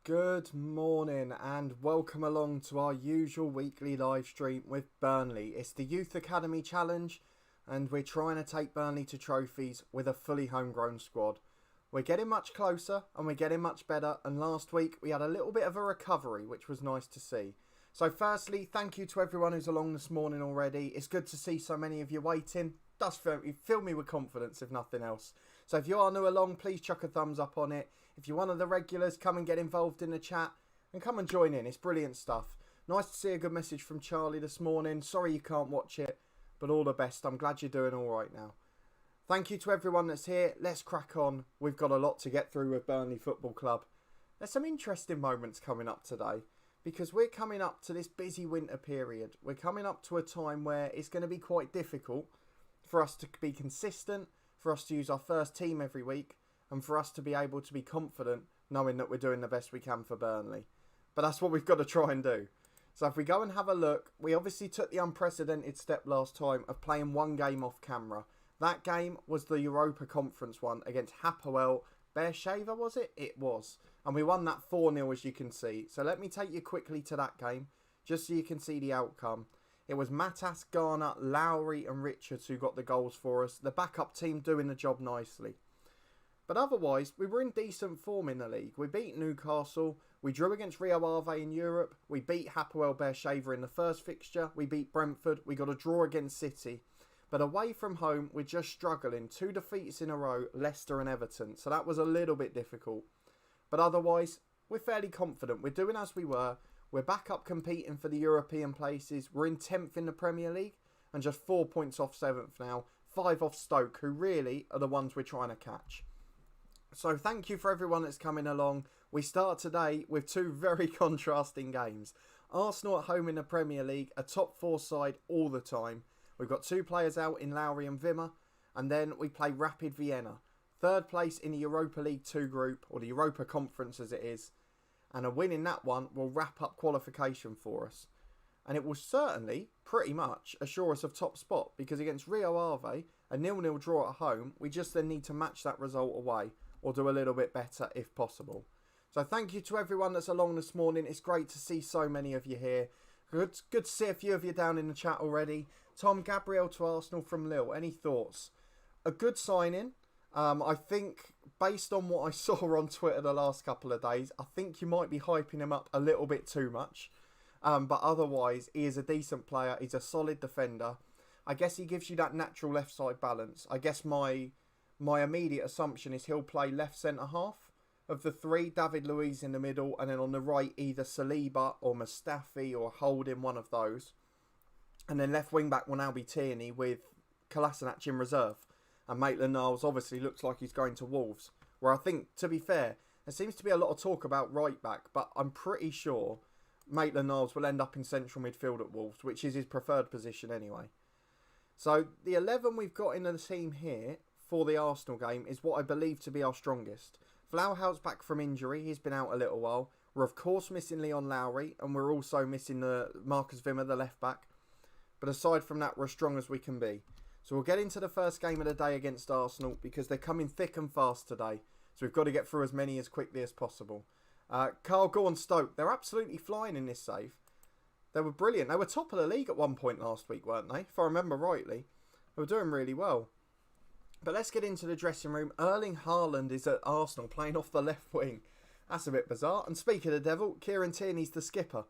Good morning and welcome along to our usual weekly live stream with Burnley. It's the Youth Academy Challenge and we're trying to take Burnley to trophies with a fully homegrown squad. We're getting much closer and we're getting much better, and last week we had a little bit of a recovery, which was nice to see. So firstly, thank you to everyone who's along this morning already. It's good to see so many of you waiting. Does fill me with confidence, if nothing else. So if you are new along, please chuck a thumbs up on it. If you're one of the regulars, come and get involved in the chat and come and join in. It's brilliant stuff. Nice to see a good message from Charlie this morning. Sorry you can't watch it, but all the best. I'm glad you're doing all right now. Thank you to everyone that's here. Let's crack on. We've got a lot to get through with Burnley Football Club. There's some interesting moments coming up today, because we're coming up to this busy winter period. We're coming up to a time where it's going to be quite difficult for us to be consistent, for us to use our first team every week, and for us to be able to be confident knowing that we're doing the best we can for Burnley. But that's what we've got to try and do. So if we go and have a look, we obviously took the unprecedented step last time of playing one game off camera. That game was the Europa Conference one against Hapoel Beersheva, was it? It was. And we won that 4-0, as you can see. So let me take you quickly to that game, just so you can see the outcome. It was Matas, Garner, Lowry and Richards who got the goals for us. The backup team doing the job nicely. But otherwise, we were in decent form in the league. We beat Newcastle. We drew against Rio Ave in Europe. We beat Hapoel Beersheva in the first fixture. We beat Brentford. We got a draw against City. But away from home, we're just struggling. 2 defeats in a row, Leicester and Everton. So that was a little bit difficult. But otherwise, we're fairly confident. We're doing as we were. We're back up competing for the European places. We're in 10th in the Premier League and just 4 points off 7th now. 5 off Stoke, who really are the ones we're trying to catch. So thank you for everyone that's coming along. We start today with 2 very contrasting games. Arsenal at home in the Premier League, a top 4 side all the time. We've got 2 players out in Lowry and Wimmer. And then we play Rapid Vienna. 3rd place in the Europa League 2 group, or the Europa Conference as it is. And a win in that one will wrap up qualification for us. And it will certainly, pretty much, assure us of top spot. Because against Rio Ave, a 0-0 draw at home, we just then need to match that result away. Or do a little bit better if possible. So thank you to everyone that's along this morning. It's great to see so many of you here. Good to see a few of you down in the chat already. Tom Gabriel to Arsenal from Lille. Any thoughts? A good signing. I think, based on what I saw on Twitter the last couple of days, I think you might be hyping him up a little bit too much. But otherwise, he is a decent player. He's a solid defender. I guess he gives you that natural left side balance. I guess my immediate assumption is he'll play left centre half. Of the 3, David Luiz in the middle, and then on the right, either Saliba or Mustafi or Holding, one of those. And then left wing back will now be Tierney with Kolasinac in reserve. And Maitland-Niles obviously looks like he's going to Wolves. Where I think, to be fair, there seems to be a lot of talk about right back. But I'm pretty sure Maitland-Niles will end up in central midfield at Wolves, which is his preferred position anyway. So the 11 we've got in the team here for the Arsenal game is what I believe to be our strongest. Vlaho's back from injury. He's been out a little while. We're of course missing Leon Lowry. And we're also missing the Marcus Wimmer, the left back. But aside from that, we're as strong as we can be. So we'll get into the first game of the day against Arsenal because they're coming thick and fast today. So we've got to get through as many as quickly as possible. Carl Gore and Stoke, they're absolutely flying in this save. They were brilliant. They were top of the league at one point last week, weren't they? If I remember rightly. They were doing really well. But let's get into the dressing room. Erling Haaland is at Arsenal playing off the left wing. That's a bit bizarre. And speaking of the devil, Kieran Tierney's the skipper.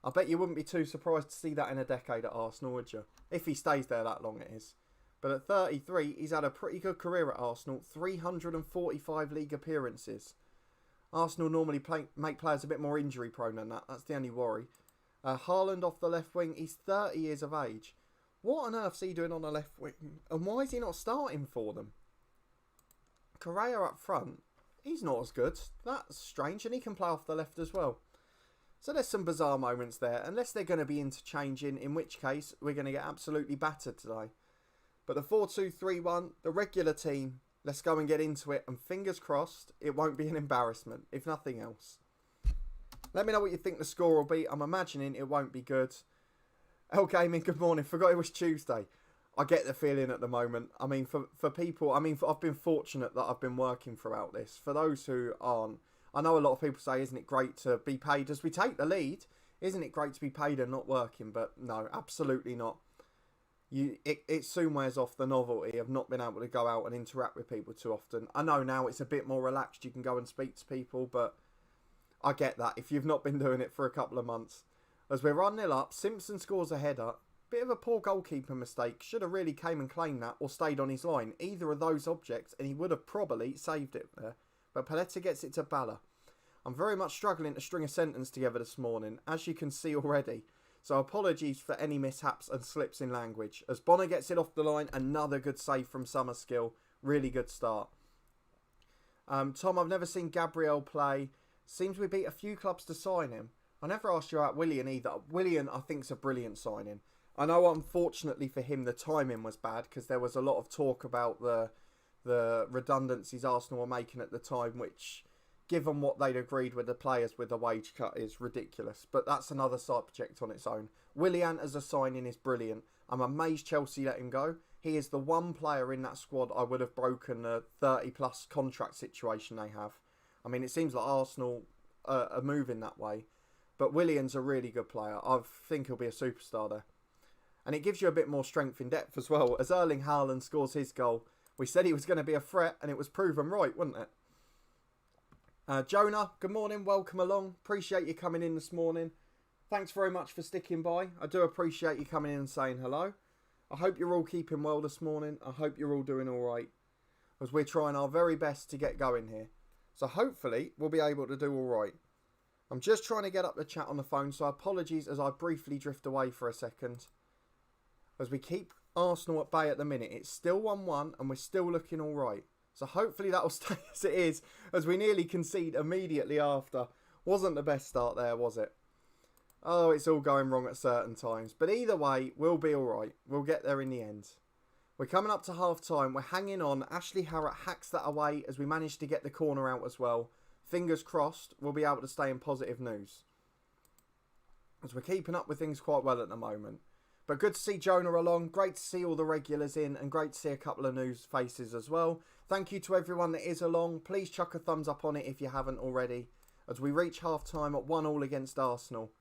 I bet you wouldn't be too surprised to see that in a decade at Arsenal, would you? If he stays there that long, it is. But at 33, he's had a pretty good career at Arsenal. 345 league appearances. Arsenal normally make players a bit more injury prone than that. That's the only worry. Haaland off the left wing. He's 30 years of age. What on earth's he doing on the left wing? And why is he not starting for them? Correa up front. He's not as good. That's strange. And he can play off the left as well. So there's some bizarre moments there. Unless they're going to be interchanging. In which case, we're going to get absolutely battered today. But the 4-2-3-1, the regular team, let's go and get into it. And fingers crossed, it won't be an embarrassment, if nothing else. Let me know what you think the score will be. I'm imagining it won't be good. El Gaming, good morning. Forgot it was Tuesday. I get the feeling at the moment. I mean, for people, I've been fortunate that I've been working throughout this. For those who aren't, I know a lot of people say, isn't it great to be paid as we take the lead? Isn't it great to be paid and not working? But no, absolutely not. It soon wears off the novelty of not being able to go out and interact with people too often. I know now it's a bit more relaxed. You can go and speak to people, but I get that if you've not been doing it for a couple of months. As we're 1-0 up, Simpson scores a header. Bit of a poor goalkeeper mistake. Should have really came and claimed that or stayed on his line. Either of those objects and he would have probably saved it there. But Paletta gets it to Balla. I'm very much struggling to string a sentence together this morning, as you can see already. So apologies for any mishaps and slips in language. As Bonner gets it off the line, another good save from Summerskill. Really good start. Tom, I've never seen Gabriel play. Seems we beat a few clubs to sign him. I never asked you about Willian either. Willian, I think, is a brilliant signing. I know, unfortunately for him, the timing was bad because there was a lot of talk about the redundancies Arsenal were making at the time, which, given what they'd agreed with the players with the wage cut, is ridiculous. But that's another subject on its own. Willian as a signing is brilliant. I'm amazed Chelsea let him go. He is the one player in that squad I would have broken the 30-plus contract situation they have. I mean, it seems like Arsenal are moving that way. But Willian's a really good player. I think he'll be a superstar there. And it gives you a bit more strength in depth as well. As Erling Haaland scores his goal, we said he was going to be a threat, and it was proven right, wasn't it? Jonah, good morning. Welcome along. Appreciate you coming in this morning. Thanks very much for sticking by. I do appreciate you coming in and saying hello. I hope you're all keeping well this morning. I hope you're all doing all right, as we're trying our very best to get going here. So hopefully we'll be able to do all right. I'm just trying to get up the chat on the phone, so apologies as I briefly drift away for a second. As we keep Arsenal at bay at the minute, it's still 1-1 and we're still looking all right. So hopefully that will stay as it is, as we nearly concede immediately after. Wasn't the best start there, was it? Oh, it's all going wrong at certain times. But either way, we'll be all right. We'll get there in the end. We're coming up to half-time. We're hanging on. Ashley Harrott hacks that away as we manage to get the corner out as well. Fingers crossed, we'll be able to stay in positive news, as we're keeping up with things quite well at the moment. But good to see Jonah along. Great to see all the regulars in, and great to see a couple of new faces as well. Thank you to everyone that is along. Please chuck a thumbs up on it if you haven't already, as we reach half-time at 1-1 against Arsenal.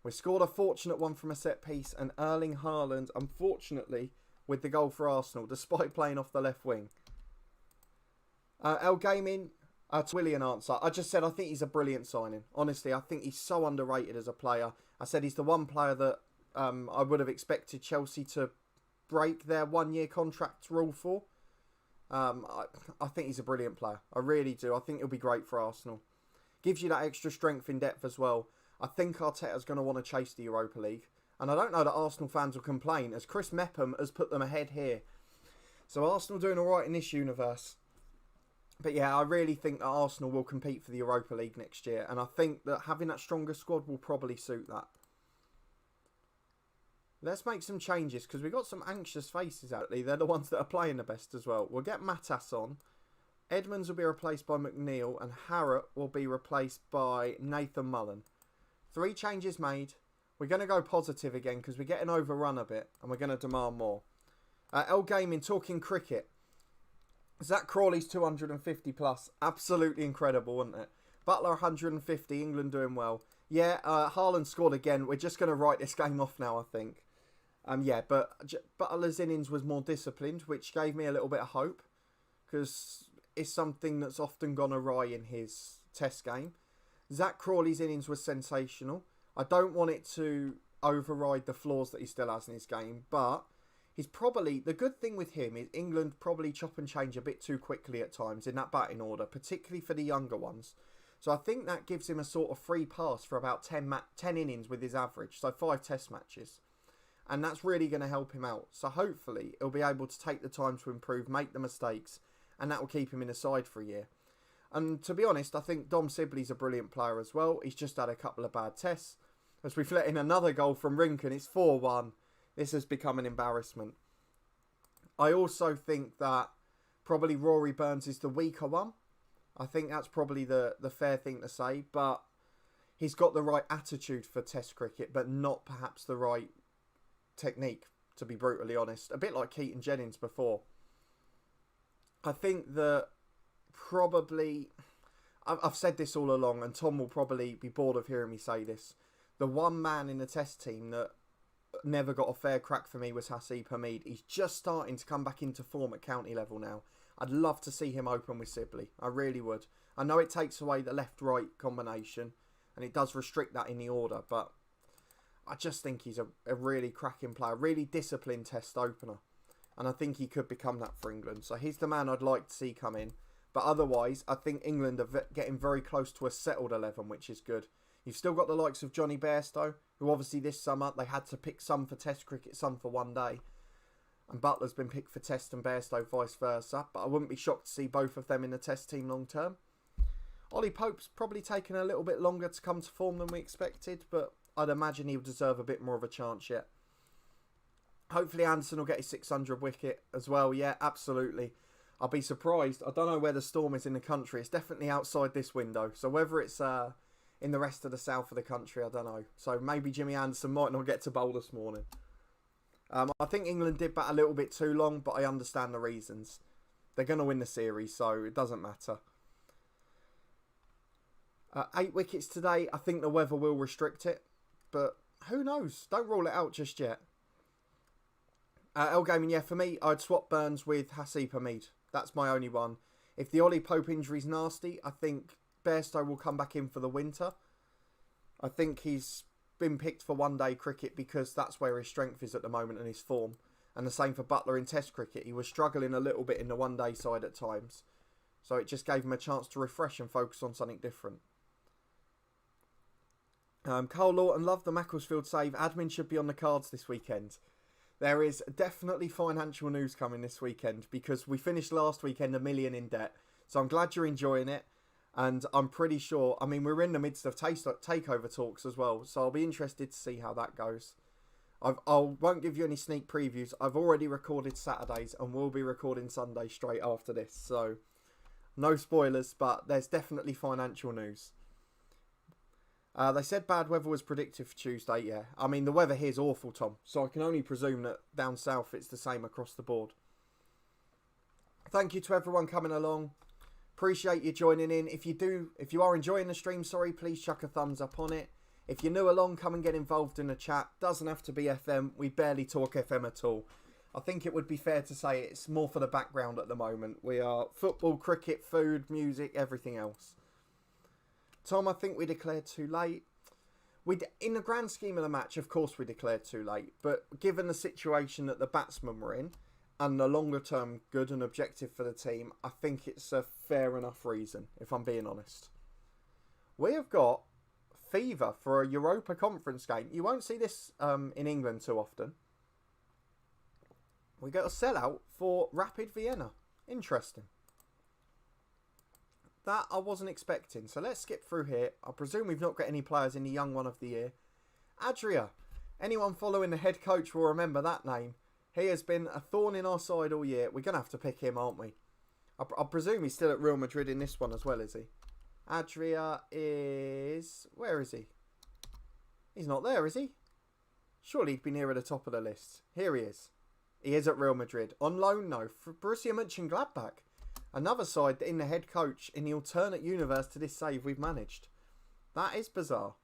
We scored a fortunate one from a set piece, and Erling Haaland, unfortunately, with the goal for Arsenal, despite playing off the left wing. El Gaming, to Willian answer. I just said I think he's a brilliant signing. Honestly, I think he's so underrated as a player. I said he's the one player that I would have expected Chelsea to break their one-year contract rule for. I think he's a brilliant player. I really do. I think he'll be great for Arsenal. Gives you that extra strength in depth as well. I think Arteta's going to want to chase the Europa League. And I don't know that Arsenal fans will complain, as Chris Mepham has put them ahead here. So Arsenal doing all right in this universe. But yeah, I really think that Arsenal will compete for the Europa League next year. And I think that having that stronger squad will probably suit that. Let's make some changes, because we've got some anxious faces out there. They're the ones that are playing the best as well. We'll get Matas on. Edmonds will be replaced by McNeil, and Harrott will be replaced by Nathan Mullen. 3 changes made. We're going to go positive again, because we're getting overrun a bit, and we're going to demand more. El Gaming, talking cricket. Zach Crawley's 250 plus. Absolutely incredible, wasn't it? Butler 150, England doing well. Yeah, Haaland scored again. We're just going to write this game off now, I think. Yeah, but Butler's innings was more disciplined, which gave me a little bit of hope, because it's something that's often gone awry in his test game. Zach Crawley's innings was sensational. I don't want it to override the flaws that he still has in his game, but he's probably, the good thing with him is England probably chop and change a bit too quickly at times in that batting order, particularly for the younger ones. So I think that gives him a sort of free pass for about 10 innings with his average, so 5 test matches. And that's really going to help him out. So hopefully he'll be able to take the time to improve, make the mistakes, and that will keep him in the side for a year. And to be honest, I think Dom Sibley's a brilliant player as well. He's just had a couple of bad tests. As we've let in another goal from Rinken, it's 4-1. This has become an embarrassment. I also think that probably Rory Burns is the weaker one. I think that's probably the fair thing to say. But he's got the right attitude for Test cricket, but not perhaps the right technique, to be brutally honest. A bit like Keaton Jennings before. I think that probably, I've said this all along, and Tom will probably be bored of hearing me say this. The one man in the test team that never got a fair crack for me was Hasib Hamid. He's just starting to come back into form at county level now. I'd love to see him open with Sibley. I really would. I know it takes away the left-right combination, and it does restrict that in the order, but I just think he's a really cracking player, really disciplined test opener. And I think he could become that for England. So he's the man I'd like to see come in. But otherwise, I think England are getting very close to a settled 11, which is good. You've still got the likes of Johnny Bairstow, who obviously this summer, they had to pick some for test cricket, some for one day. And Butler's been picked for test and Bairstow vice versa. But I wouldn't be shocked to see both of them in the test team long term. Ollie Pope's probably taken a little bit longer to come to form than we expected, but I'd imagine he'll deserve a bit more of a chance yet. Hopefully Anderson will get his 600 wicket as well. Yeah, absolutely. I'll be surprised. I don't know where the storm is in the country. It's definitely outside this window. So whether it's in the rest of the south of the country, I don't know. So maybe Jimmy Anderson might not get to bowl this morning. I think England did bat a little bit too long, but I understand the reasons. They're going to win the series, so it doesn't matter. 8 wickets today. I think the weather will restrict it, but who knows? Don't rule it out just yet. El Gaming, yeah, for me, I'd swap Burns with Hasib Hamid. That's my only one. If the Ollie Pope injury's nasty, I think Bairstow will come back in for the winter. I think he's been picked for one-day cricket because that's where his strength is at the moment and his form. And the same for Butler in Test cricket. He was struggling a little bit in the one-day side at times. So it just gave him a chance to refresh and focus on something different. Carl Lawton, love the Macclesfield save. Admin should be on the cards this weekend. There is definitely financial news coming this weekend because we finished last weekend $1 million in debt. So I'm glad you're enjoying it. And I'm pretty sure, I mean, we're in the midst of takeover talks as well. So I'll be interested to see how that goes. I won't give you any sneak previews. I've already recorded Saturdays and will be recording Sunday straight after this. So no spoilers, but there's definitely financial news. They said bad weather was predicted for Tuesday, yeah. I mean, the weather here is awful, Tom. So I can only presume that down south it's the same across the board. Thank you to everyone coming along. Appreciate you joining in. If you are enjoying the stream, please chuck a thumbs up on it. If you're new along, come and get involved in the chat. Doesn't have to be FM. We barely talk FM at all. I think it would be fair to say it's more for the background at the moment. We are football, cricket, food, music, everything else. Tom, I think we declared too late. In the grand scheme of the match, of course we declared too late. But given the situation that the batsmen were in, and the longer term good and objective for the team, I think it's a fair enough reason, if I'm being honest. We have got fever for a Europa Conference game. You won't see this in England too often. We got a sellout for Rapid Vienna. Interesting. That I wasn't expecting. So let's skip through here. I presume we've not got any players in the Young One of the Year. Adria. Anyone following the head coach will remember that name. He has been a thorn in our side all year. We're going to have to pick him, aren't we? I presume he's still at Real Madrid in this one as well, is he? Adria is... Where is he? He's not there, is he? Surely he'd be nearer the top of the list. Here he is. He is at Real Madrid. On loan, no. For Borussia Mönchengladbach. Another side in the head coach in the alternate universe to this save we've managed. That is bizarre.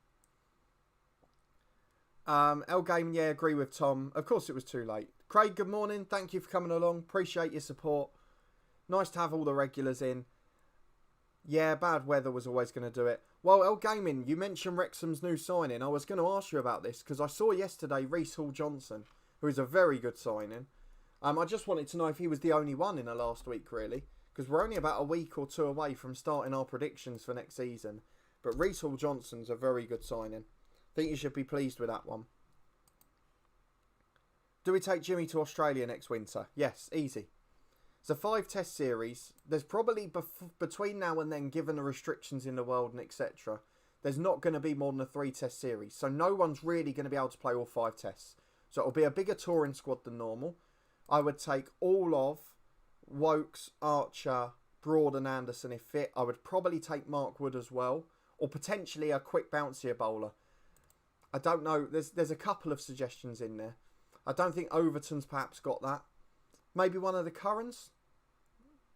El Game, yeah, agree with Tom. Of course it was too late. Craig, good morning. Thank you for coming along. Appreciate your support. Nice to have all the regulars in. Yeah, bad weather was always going to do it. Well, El Gaming, you mentioned Wrexham's new signing. I was going to ask you about this because I saw yesterday Reece Hall-Johnson, who is a very good signing. I just wanted to know if he was the only one in the last week, really. Because we're only about a week or two away from starting our predictions for next season. But Reece Hall-Johnson's a very good signing. I think you should be pleased with that one. Do we take Jimmy to Australia next winter? Yes, easy. It's a 5-test series. There's probably, between now and then, given the restrictions in the world and etc., there's not going to be more than a 3-test series. So no one's really going to be able to play all 5 tests. So it'll be a bigger touring squad than normal. I would take all of Wokes, Archer, Broad and Anderson if fit. I would probably take Mark Wood as well. Or potentially a quick bouncier bowler. I don't know. There's a couple of suggestions in there. I don't think Overton's perhaps got that. Maybe one of the Currans.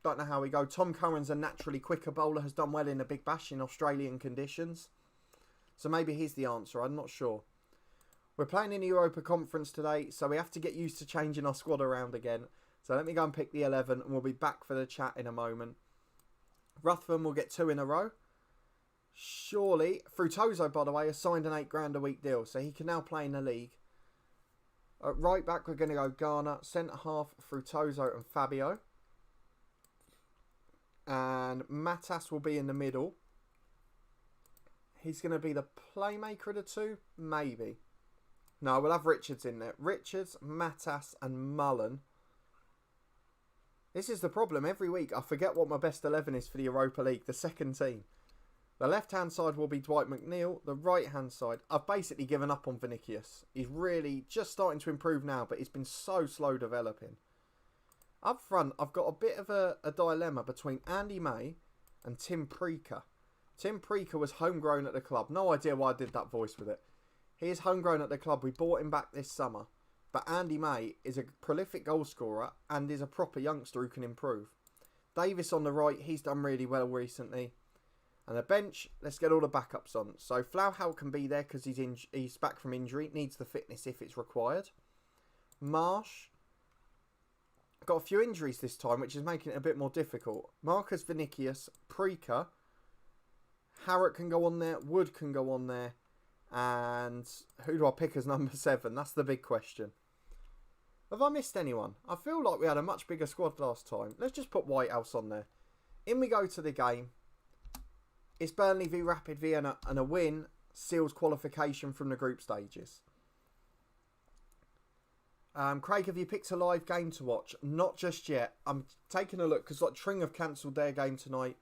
Don't know how we go. Tom Curran's a naturally quicker bowler, has done well in a Big Bash in Australian conditions. So maybe he's the answer. I'm not sure. We're playing in the Europa Conference today, so we have to get used to changing our squad around again. So let me go and pick the 11, and we'll be back for the chat in a moment. Ruthven will get 2 in a row. Surely, Frutoso, by the way, has signed an £8,000 a week deal, so he can now play in the league. At right back, we're going to go Garner. Centre half, Frutoso and Fabio. And Matas will be in the middle. He's going to be the playmaker of the two? Maybe. No, we'll have Richards in there. Richards, Matas and Mullen. This is the problem. Every week I forget what my best 11 is for the Europa League, the second team. The left-hand side will be Dwight McNeil. The right-hand side, I've basically given up on Vinicius. He's really just starting to improve now, but he's been so slow developing. Up front, I've got a bit of a dilemma between Andy May and Tim Preaker. Tim Preaker was homegrown at the club. No idea why I did that voice with it. He is homegrown at the club. We bought him back this summer. But Andy May is a prolific goal scorer and is a proper youngster who can improve. Davis on the right, he's done really well recently. And the bench, let's get all the backups on. So Flauhaut can be there because he's back from injury. Needs the fitness if it's required. Marsh. Got a few injuries this time, which is making it a bit more difficult. Marcus Vinicius, Preaker. Harrott can go on there. Wood can go on there. And who do I pick as number 7? That's the big question. Have I missed anyone? I feel like we had a much bigger squad last time. Let's just put Whitehouse on there. In we go to the game. It's Burnley v Rapid Vienna, and a win seals qualification from the group stages. Craig, have you picked a live game to watch? Not just yet. I'm taking a look because like Tring have cancelled their game tonight.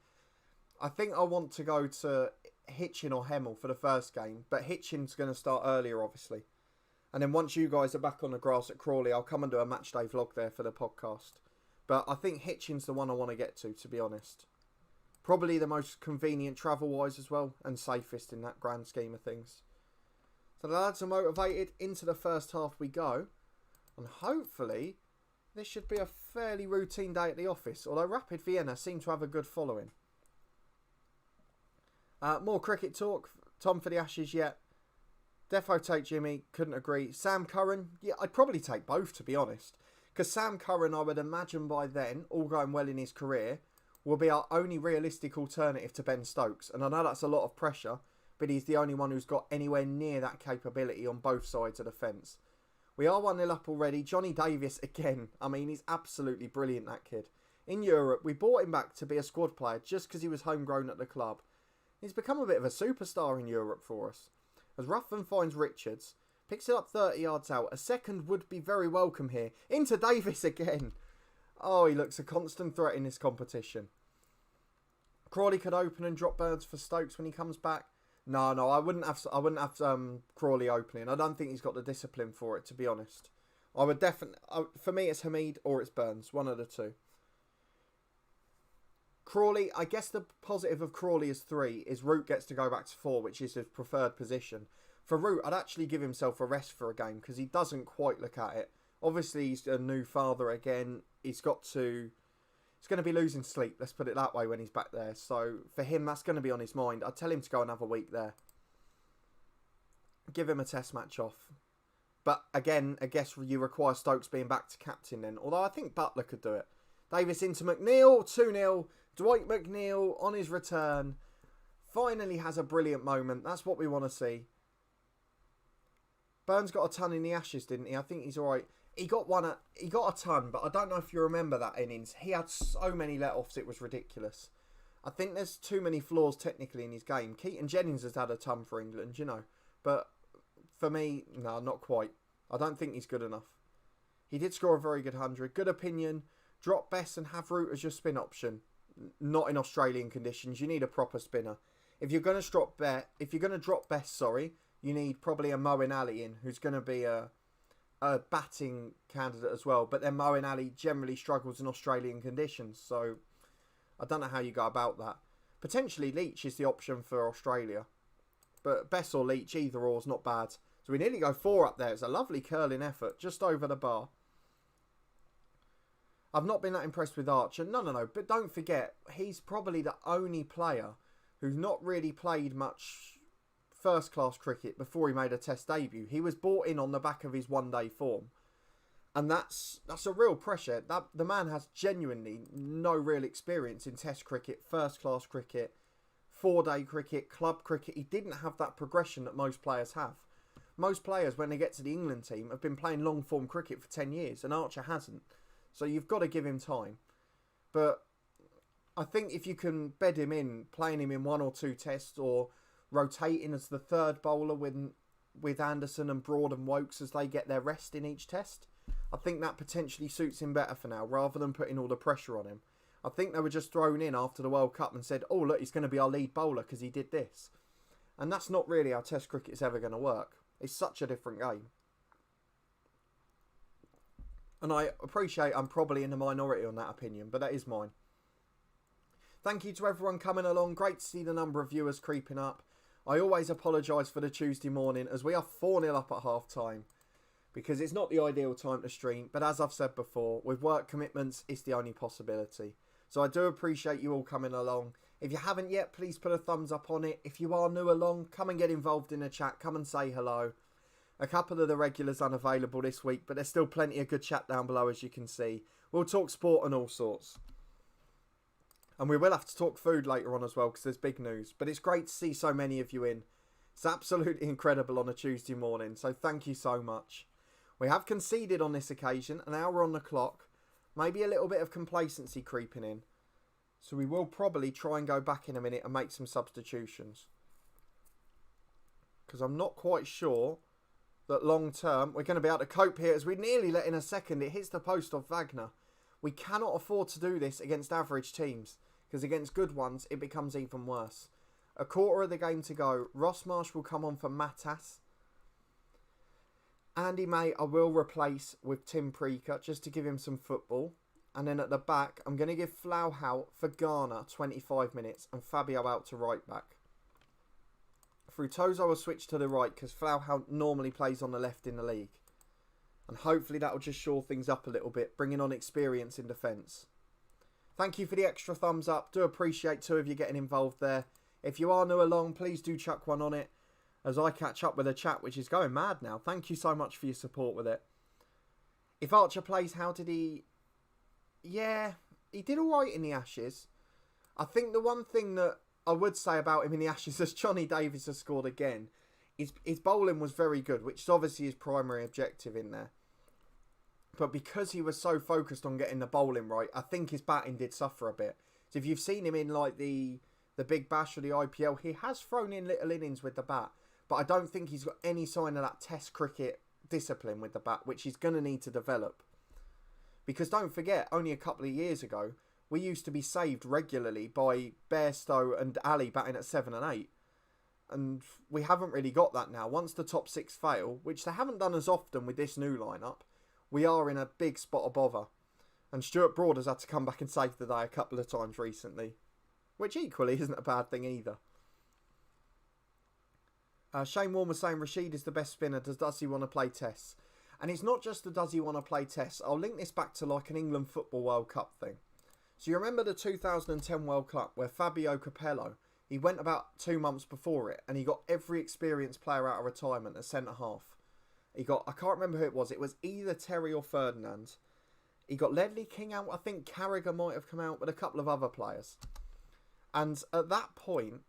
I think I want to go to Hitchin or Hemel for the first game, but Hitchin's going to start earlier, obviously. And then once you guys are back on the grass at Crawley, I'll come and do a match day vlog there for the podcast. But I think Hitchin's the one I want to get to be honest. Probably the most convenient travel-wise as well, and safest in that grand scheme of things. So the lads are motivated. Into the first half we go. And hopefully, this should be a fairly routine day at the office. Although Rapid Vienna seem to have a good following. More cricket talk. Tom for the Ashes yet. Defo take Jimmy. Couldn't agree. Sam Curran. Yeah, I'd probably take both to be honest. Because Sam Curran, I would imagine by then, all going well in his career, will be our only realistic alternative to Ben Stokes. And I know that's a lot of pressure, but he's the only one who's got anywhere near that capability on both sides of the fence. We are 1-0 up already. Johnny Davis again. I mean, he's absolutely brilliant, that kid. In Europe, we bought him back to be a squad player just because he was homegrown at the club. He's become a bit of a superstar in Europe for us. As Ruffin finds Richards, picks it up 30 yards out. A second would be very welcome here. Into Davis again. Oh, he looks a constant threat in this competition. Crawley could open and drop Burns for Stokes when he comes back. No, I wouldn't have Crawley opening. I don't think he's got the discipline for it, to be honest. I would definitely, for me, it's Hamid or it's Burns, one of the two. Crawley, I guess the positive of Crawley is 3 is Root gets to go back to 4, which is his preferred position. For Root, I'd actually give himself a rest for a game because he doesn't quite look at it. Obviously, he's a new father again. He's going to be losing sleep, let's put it that way, when he's back there. So, for him, that's going to be on his mind. I'd tell him to go another week there. Give him a test match off. But, again, I guess you require Stokes being back to captain then. Although, I think Butler could do it. Davis into McNeil, 2-0. Dwight McNeil, on his return, finally has a brilliant moment. That's what we want to see. Burns got a ton in the Ashes, didn't he? I think he's alright. He got a ton, but I don't know if you remember that innings. He had so many let-offs, it was ridiculous. I think there's too many flaws technically in his game. Keaton Jennings has had a ton for England, you know. But for me, no, not quite. I don't think he's good enough. He did score a very good 100. Good opinion. Drop Bess and have Root as your spin option. Not in Australian conditions. You need a proper spinner. If you're going to drop Bess, you need probably a Moeen Ali in, who's going to be a batting candidate as well. But then Moeen Ali generally struggles in Australian conditions, so I don't know how you go about that. Potentially Leach is the option for Australia, but Bess or Leach, either or is not bad. So we nearly go 4 up there. It's a lovely curling effort, just over the bar. I've not been that impressed with Archer. No. But don't forget, he's probably the only player who's not really played much first-class cricket before he made a Test debut. He was brought in on the back of his one-day form. And that's a real pressure. The man has genuinely no real experience in Test cricket, first-class cricket, 4-day cricket, club cricket. He didn't have that progression that most players have. Most players, when they get to the England team, have been playing long-form cricket for 10 years, and Archer hasn't. So you've got to give him time. But I think if you can bed him in, playing him in 1 or 2 tests, or rotating as the third bowler with Anderson and Broad and Wokes as they get their rest in each test, I think that potentially suits him better for now, rather than putting all the pressure on him. I think they were just thrown in after the World Cup and said, oh, look, he's going to be our lead bowler because he did this. And that's not really how Test cricket's ever going to work. It's such a different game. And I appreciate I'm probably in the minority on that opinion, but that is mine. Thank you to everyone coming along. Great to see the number of viewers creeping up. I always apologise for the Tuesday morning, as we are 4-0 up at half time, because it's not the ideal time to stream. But as I've said before, with work commitments, it's the only possibility. So I do appreciate you all coming along. If you haven't yet, please put a thumbs up on it. If you are new along, come and get involved in the chat. Come and say hello. A couple of the regulars unavailable this week, but there's still plenty of good chat down below, as you can see. We'll talk sport and all sorts. And we will have to talk food later on as well, because there's big news. But it's great to see so many of you in. It's absolutely incredible on a Tuesday morning, so thank you so much. We have conceded on this occasion, an hour on the clock. Maybe a little bit of complacency creeping in. So we will probably try and go back in a minute and make some substitutions. Because I'm not quite sure that long term we're going to be able to cope here, as we nearly let in a second. It hits the post off Wagner. We cannot afford to do this against average teams, because against good ones it becomes even worse. A quarter of the game to go. Ross Marsh will come on for Matas. Andy May I will replace with Tim Preaker, just to give him some football. And then at the back, I'm going to give Flau out for Garner 25 minutes and Fabio out to right back. Frutoso will switch to the right, because Flau normally plays on the left in the league. And hopefully that will just shore things up a little bit, bringing on experience in defence. Thank you for the extra thumbs up. Do appreciate 2 of you getting involved there. If you are new along, please do chuck one on it, as I catch up with the chat, which is going mad now. Thank you so much for your support with it. If Archer plays, how did he... Yeah, he did alright in the Ashes. I think the one thing that I would say about him in the Ashes, as Johnny Davis has scored again, his bowling was very good, which is obviously his primary objective in there. But because he was so focused on getting the bowling right, I think his batting did suffer a bit. So if you've seen him in like the Big Bash or the IPL, he has thrown in little innings with the bat. But I don't think he's got any sign of that Test cricket discipline with the bat, which he's going to need to develop. Because don't forget, only a couple of years ago, we used to be saved regularly by Bairstow and Ali batting at 7 and 8. And we haven't really got that now. Once the top 6 fail, which they haven't done as often with this new lineup, we are in a big spot of bother. And Stuart Broad has had to come back and save the day a couple of times recently, which equally isn't a bad thing either. Shane Warren was saying Rashid is the best spinner. Does he want to play tests? And it's not just the does he want to play tests. I'll link this back to like an England Football World Cup thing. So you remember the 2010 World Cup where Fabio Capello, he went about 2 months before it and he got every experienced player out of retirement at centre-half. He got, I can't remember who it was either Terry or Ferdinand. He got Ledley King out, I think Carragher might have come out, with a couple of other players. And at that point,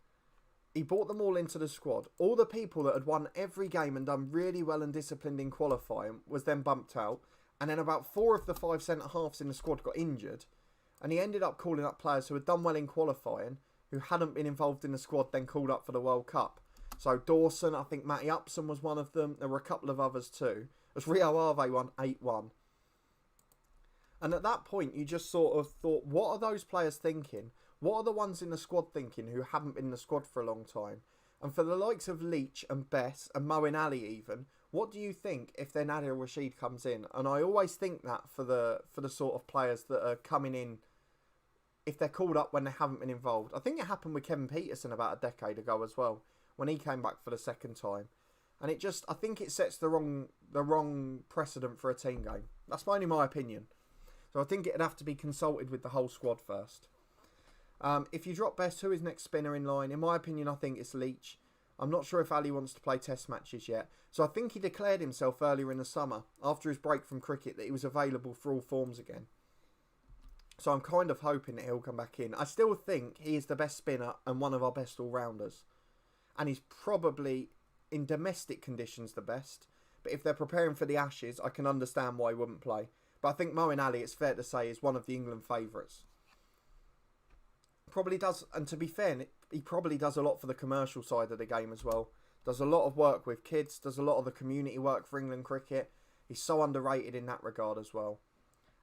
he brought them all into the squad. All the people that had won every game and done really well and disciplined in qualifying was then bumped out. And then about 4 of the 5 centre-halves in the squad got injured. And he ended up calling up players who had done well in qualifying, who hadn't been involved in the squad, then called up for the World Cup. So Dawson, I think Matty Upson was one of them. There were a couple of others too. As Rio Ave won 8-1. And at that point, you just sort of thought, what are those players thinking? What are the ones in the squad thinking who haven't been in the squad for a long time? And for the likes of Leach and Bess and Moeen Ali even, what do you think if then Adil Rashid comes in? And I always think that for the sort of players that are coming in, if they're called up when they haven't been involved. I think it happened with Kevin Peterson about a decade ago as well, when he came back for the second time. And it just, I think it sets the wrong precedent for a team game. That's only my opinion. So I think it'd have to be consulted with the whole squad first. If you drop Best, who is next spinner in line? In my opinion, I think it's Leach. I'm not sure if Ali wants to play test matches yet. So I think he declared himself earlier in the summer, after his break from cricket, that he was available for all forms again. So I'm kind of hoping that he'll come back in. I still think he is the best spinner and one of our best all-rounders. And he's probably, in domestic conditions, the best. But if they're preparing for the Ashes, I can understand why he wouldn't play. But I think Moeen Ali, it's fair to say, is one of the England favourites. Probably does, and to be fair, he probably does a lot for the commercial side of the game as well. Does a lot of work with kids, does a lot of the community work for England cricket. He's so underrated in that regard as well.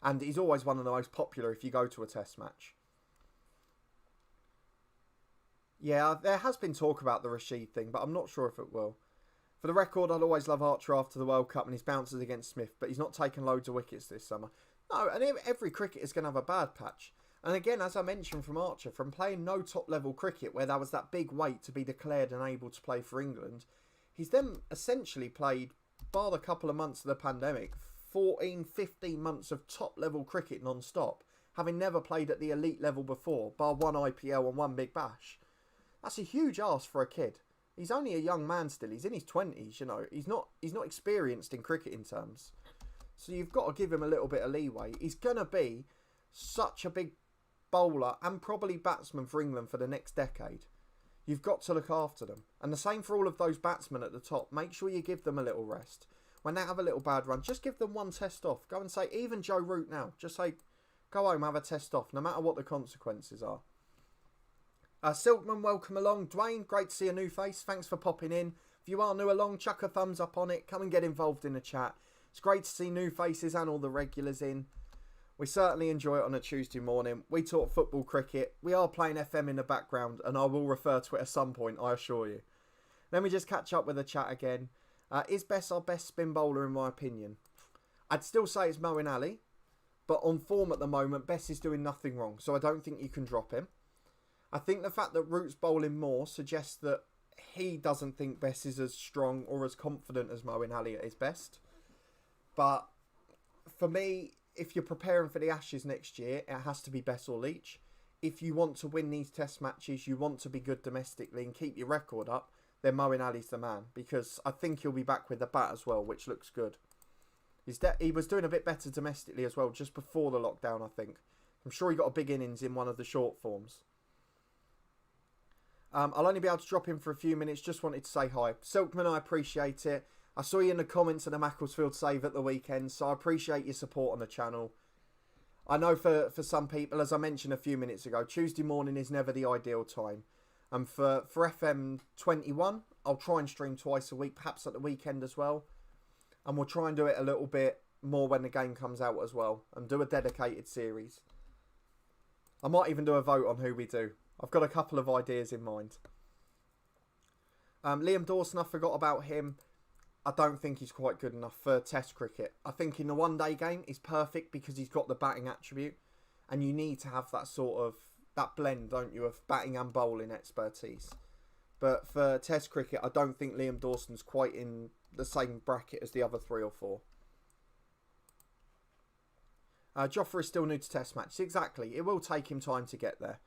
And he's always one of the most popular if you go to a test match. Yeah, there has been talk about the Rashid thing, but I'm not sure if it will. For the record, I'd always love Archer after the World Cup and his bounces against Smith, but he's not taken loads of wickets this summer. No, and every cricketer's going to have a bad patch. And again, as I mentioned from Archer, from playing no top-level cricket where there was that big wait to be declared and able to play for England, he's then essentially played, bar the couple of months of the pandemic, 14, 15 months of top-level cricket non-stop, having never played at the elite level before, bar one IPL and one Big Bash. That's a huge ask for a kid. He's only a young man still. He's in his 20s, you know. He's not experienced in cricketing terms. So you've got to give him a little bit of leeway. He's going to be such a big bowler and probably batsman for England for the next decade. You've got to look after them. And the same for all of those batsmen at the top. Make sure you give them a little rest. When they have a little bad run, just give them one test off. Go and say, even Joe Root now, just say, go home, have a test off, no matter what the consequences are. Silkman, welcome along. Dwayne, great to see a new face. Thanks for popping in. If you are new along, chuck a thumbs up on it. Come and get involved in the chat. It's great to see new faces and all the regulars in. We certainly enjoy it on a Tuesday morning. We talk football, cricket. We are playing FM in the background, and I will refer to it at some point, I assure you. Let me just catch up with the chat again. Is Bess our best spin bowler, in my opinion? I'd still say it's Moeen Ali, but on form at the moment, Bess is doing nothing wrong, so I don't think you can drop him. I think the fact that Root's bowling more suggests that he doesn't think Bess is as strong or as confident as Moeen Ali at his best. But for me, if you're preparing for the Ashes next year, it has to be Bess or Leach. If you want to win these test matches, you want to be good domestically and keep your record up, then Moeen Ali's the man. Because I think he'll be back with the bat as well, which looks good. He was doing a bit better domestically as well, just before the lockdown, I think. I'm sure he got a big innings in one of the short forms. I'll only be able to drop in for a few minutes. Just wanted to say hi. Silkman, I appreciate it. I saw you in the comments of the Macclesfield save at the weekend, so I appreciate your support on the channel. I know for some people, as I mentioned a few minutes ago, Tuesday morning is never the ideal time. And for FM21, I'll try and stream twice a week, perhaps at the weekend as well. And we'll try and do it a little bit more when the game comes out as well, and do a dedicated series. I might even do a vote on who we do. I've got a couple of ideas in mind. Liam Dawson, I forgot about him. I don't think he's quite good enough for test cricket. I think in the one-day game, he's perfect because he's got the batting attribute. And you need to have that sort of, that blend, don't you, of batting and bowling expertise. But for test cricket, I don't think Liam Dawson's quite in the same bracket as the other 3 or 4. Jofra is still new to test matches. Exactly. It will take him time to get there.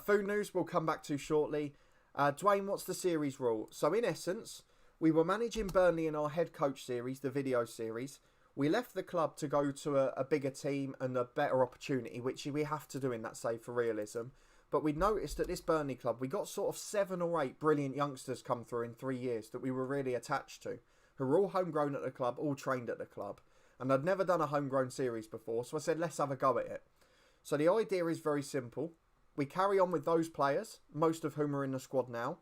Food news we'll come back to shortly. Dwayne, what's the series rule? So in essence, we were managing Burnley in our head coach series, the video series. We left the club to go to a bigger team and a better opportunity, which we have to do in that save for realism. But we noticed at this Burnley club, we got sort of 7 or 8 brilliant youngsters come through in 3 years that we were really attached to, who were all homegrown at the club, all trained at the club. And I'd never done a homegrown series before, so I said, let's have a go at it. So the idea is very simple. We carry on with those players, most of whom are in the squad now.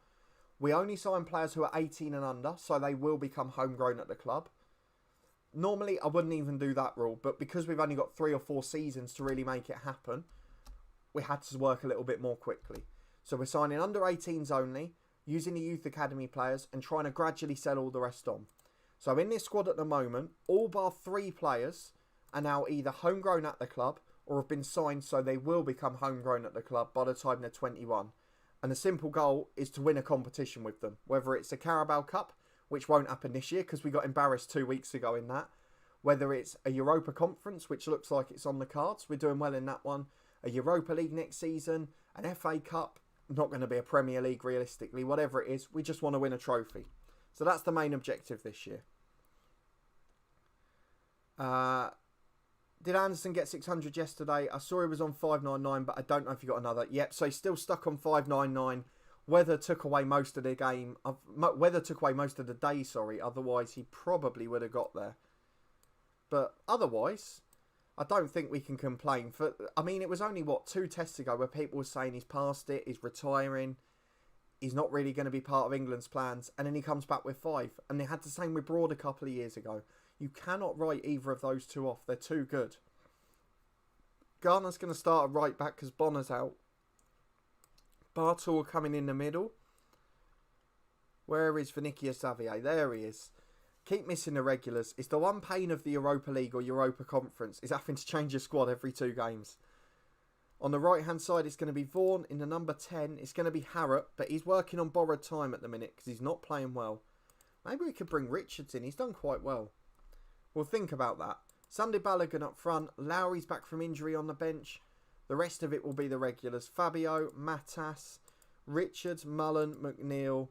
We only sign players who are 18 and under, so they will become homegrown at the club. Normally, I wouldn't even do that rule, but because we've only got 3 or 4 seasons to really make it happen, we had to work a little bit more quickly. So we're signing under 18s only, using the Youth Academy players, and trying to gradually sell all the rest on. So in this squad at the moment, all bar 3 players are now either homegrown at the club or have been signed, so they will become homegrown at the club by the time they're 21. And the simple goal is to win a competition with them, whether it's a Carabao Cup, which won't happen this year because we got embarrassed 2 weeks ago in that, Whether it's a Europa Conference, which looks like it's on the cards, we're doing well in that one. A Europa League next season, an FA Cup, not going to be a Premier League realistically, whatever it is, we just want to win a trophy. So that's the main objective this year. Did Anderson get 600 yesterday? I saw he was on 599, but I don't know if he got another. Yep, so he's still stuck on 599. Weather took away most of the game. Weather took away most of the day, sorry. Otherwise, he probably would have got there. But otherwise, I don't think we can complain. I mean, it was only, 2 tests ago where people were saying he's past it, he's retiring, he's not really going to be part of England's plans, and then he comes back with 5. And they had the same with Broad a couple of years ago. You cannot write either of those two off. They're too good. Garner's going to start at right back because Bonner's out. Bartle coming in the middle. Where is Vinicius Xavier? There he is. Keep missing the regulars. It's the one pain of the Europa League or Europa Conference is having to change your squad every 2 games. On the right-hand side, it's going to be Vaughan. In the number 10, it's going to be Harrop, but he's working on borrowed time at the minute because he's not playing well. Maybe we could bring Richards in. He's done quite well. We'll think about that. Sunday Balogun up front. Lowry's back from injury on the bench. The rest of it will be the regulars. Fabio, Matas, Richards, Mullen, McNeil.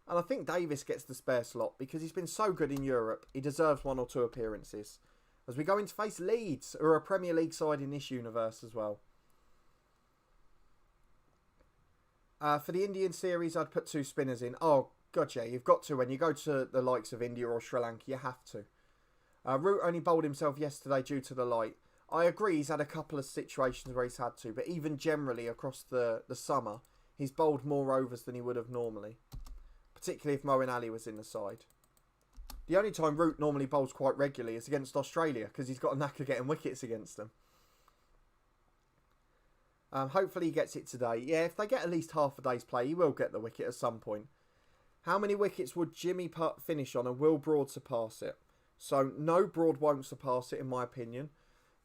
And I think Davis gets the spare slot because he's been so good in Europe. He deserves 1 or 2 appearances. As we go in to face Leeds, who are a Premier League side in this universe as well. For the Indian series, I'd put 2 spinners in. Oh, God, yeah, you've got to. When you go to the likes of India or Sri Lanka, you have to. Root only bowled himself yesterday due to the light. I agree he's had a couple of situations where he's had to, but even generally across the summer, he's bowled more overs than he would have normally. Particularly if Moeen Ali was in the side. The only time Root normally bowls quite regularly is against Australia, because he's got a knack of getting wickets against them. Hopefully he gets it today. Yeah, if they get at least half a day's play, he will get the wicket at some point. How many wickets would Jimmy Putt finish on and will Broad surpass it? So, no, Broad won't surpass it, in my opinion.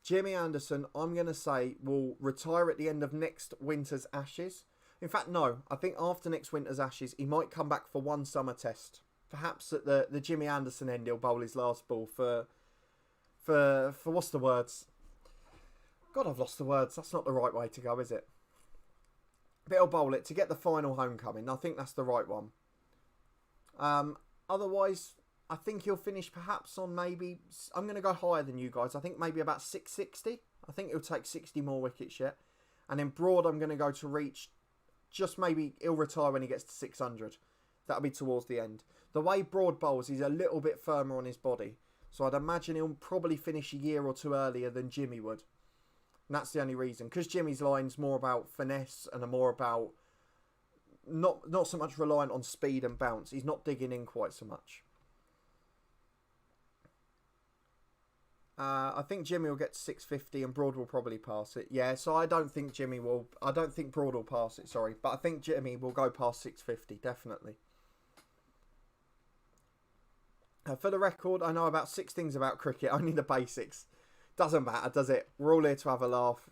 Jimmy Anderson, I'm going to say, will retire at the end of next winter's Ashes. In fact, no. I think after next winter's Ashes, he might come back for 1 summer test. Perhaps at the Jimmy Anderson end, he'll bowl his last ball for what's the words? God, I've lost the words. That's not the right way to go, is it? But he'll bowl it to get the final homecoming. I think that's the right one. Otherwise, I think he'll finish perhaps on maybe... I'm going to go higher than you guys. I think maybe about 660. I think he'll take 60 more wickets yet. And then Broad, I'm going to go to reach... Just maybe he'll retire when he gets to 600. That'll be towards the end. The way Broad bowls, he's a little bit firmer on his body. So I'd imagine he'll probably finish a year or 2 earlier than Jimmy would. And that's the only reason. Because Jimmy's line's more about finesse and are more about... Not so much reliant on speed and bounce. He's not digging in quite so much. I think Jimmy will get to 650 and Broad will probably pass it. Yeah, so I don't think Broad will pass it, sorry. But I think Jimmy will go past 650, definitely. For the record, I know about 6 things about cricket, only the basics. Doesn't matter, does it? We're all here to have a laugh.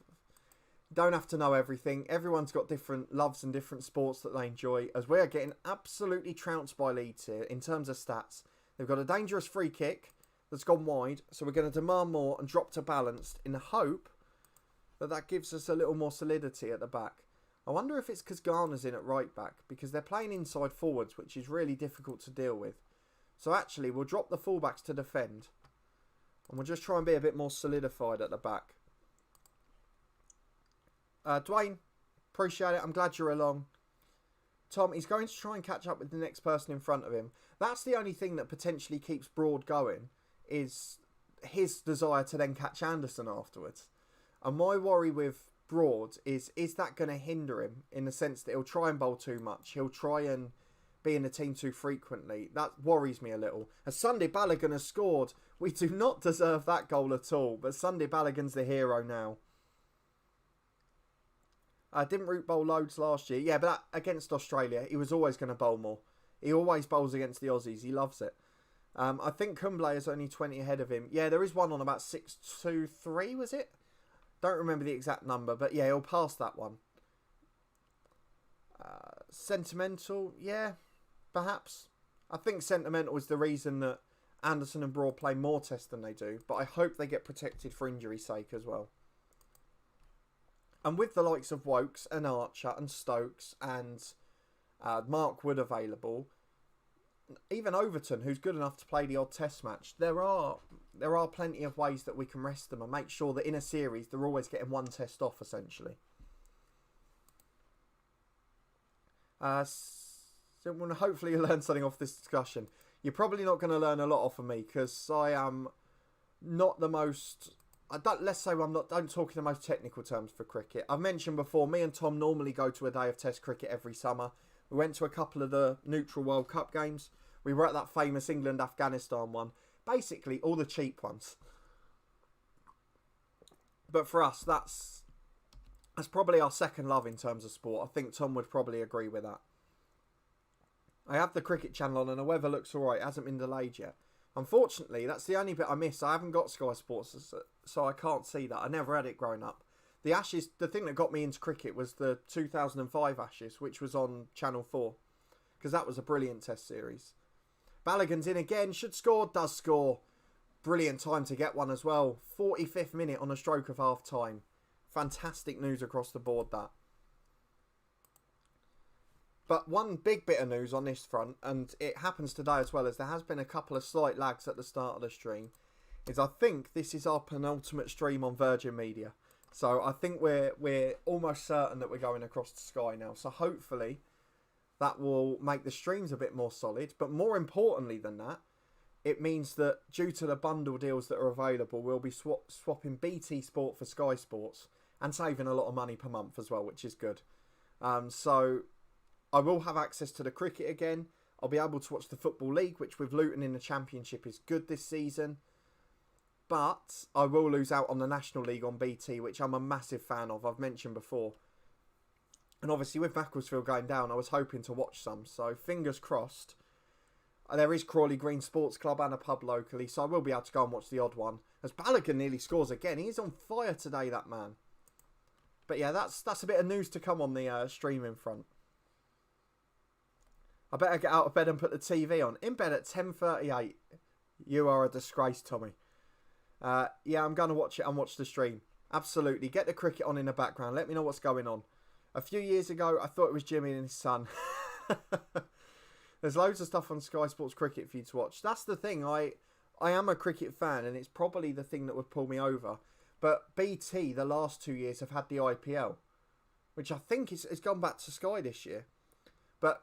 Don't have to know everything. Everyone's got different loves and different sports that they enjoy. As we are getting absolutely trounced by Leeds here in terms of stats. They've got a dangerous free kick that's gone wide, so we're going to demand more and drop to balanced in the hope that gives us a little more solidity at the back. I wonder if it's because Garner's in at right back, because they're playing inside forwards, which is really difficult to deal with. So actually, we'll drop the fullbacks to defend, and we'll just try and be a bit more solidified at the back. Dwayne, appreciate it. I'm glad you're along. Tom, he's going to try and catch up with the next person in front of him. That's the only thing that potentially keeps Broad going, is his desire to then catch Anderson afterwards. And my worry with Broad is that going to hinder him in the sense that he'll try and bowl too much. He'll try and be in the team too frequently. That worries me a little. As Sunday Balogun has scored, we do not deserve that goal at all. But Sunday Balogun's the hero now. Didn't Root bowl loads last year? Yeah, but against Australia, he was always going to bowl more. He always bowls against the Aussies. He loves it. I think Kumble is only 20 ahead of him. Yeah, there is one on about 623, was it? Don't remember the exact number, but yeah, he'll pass that one. Sentimental, yeah, perhaps. I think Sentimental is the reason that Anderson and Broad play more tests than they do, but I hope they get protected for injury's sake as well. And with the likes of Wokes and Archer and Stokes and Mark Wood available, even Overton, who's good enough to play the odd test match, there are plenty of ways that we can rest them and make sure that in a series they're always getting one test off, essentially. So I'm going to hopefully learn something off this discussion. You're probably not going to learn a lot off of me because I am not the most... don't talk in the most technical terms for cricket. I've mentioned before, me and Tom normally go to a day of test cricket every summer. We went to a couple of the neutral World Cup games. We were at that famous England-Afghanistan one. Basically, all the cheap ones. But for us, that's probably our second love in terms of sport. I think Tom would probably agree with that. I have the cricket channel on and the weather looks alright. It hasn't been delayed yet. Unfortunately, that's the only bit I miss. I haven't got Sky Sports, so I can't see that. I never had it growing up. The Ashes, the thing that got me into cricket was the 2005 Ashes, which was on Channel 4. Because that was a brilliant test series. Balogun's in again, should score, does score. Brilliant time to get one as well. 45th minute on a stroke of half time. Fantastic news across the board, that. But one big bit of news on this front, and it happens today as well, as there has been a couple of slight lags at the start of the stream, is I think this is our penultimate stream on Virgin Media. So I think we're almost certain that we're going across to Sky now. So hopefully that will make the streams a bit more solid. But more importantly than that, it means that due to the bundle deals that are available, we'll be swapping BT Sport for Sky Sports and saving a lot of money per month as well, which is good. So I will have access to the cricket again. I'll be able to watch the Football League, which with Luton in the Championship is good this season. But I will lose out on the National League on BT, which I'm a massive fan of. I've mentioned before. And obviously with Macclesfield going down, I was hoping to watch some. So fingers crossed. There is Crawley Green Sports Club and a pub locally, so I will be able to go and watch the odd one. As Balogun nearly scores again. He's on fire today, that man. But yeah, that's a bit of news to come on the streaming front. I better get out of bed and put the TV on. In bed at 10:38. You are a disgrace, Tommy. Yeah, I'm going to watch it and watch the stream. Absolutely. Get the cricket on in the background. Let me know what's going on. A few years ago, I thought it was Jimmy and his son. There's loads of stuff on Sky Sports Cricket for you to watch. That's the thing. I am a cricket fan, and it's probably the thing that would pull me over. But BT, the last 2 years, have had the IPL, which I think is gone back to Sky this year. But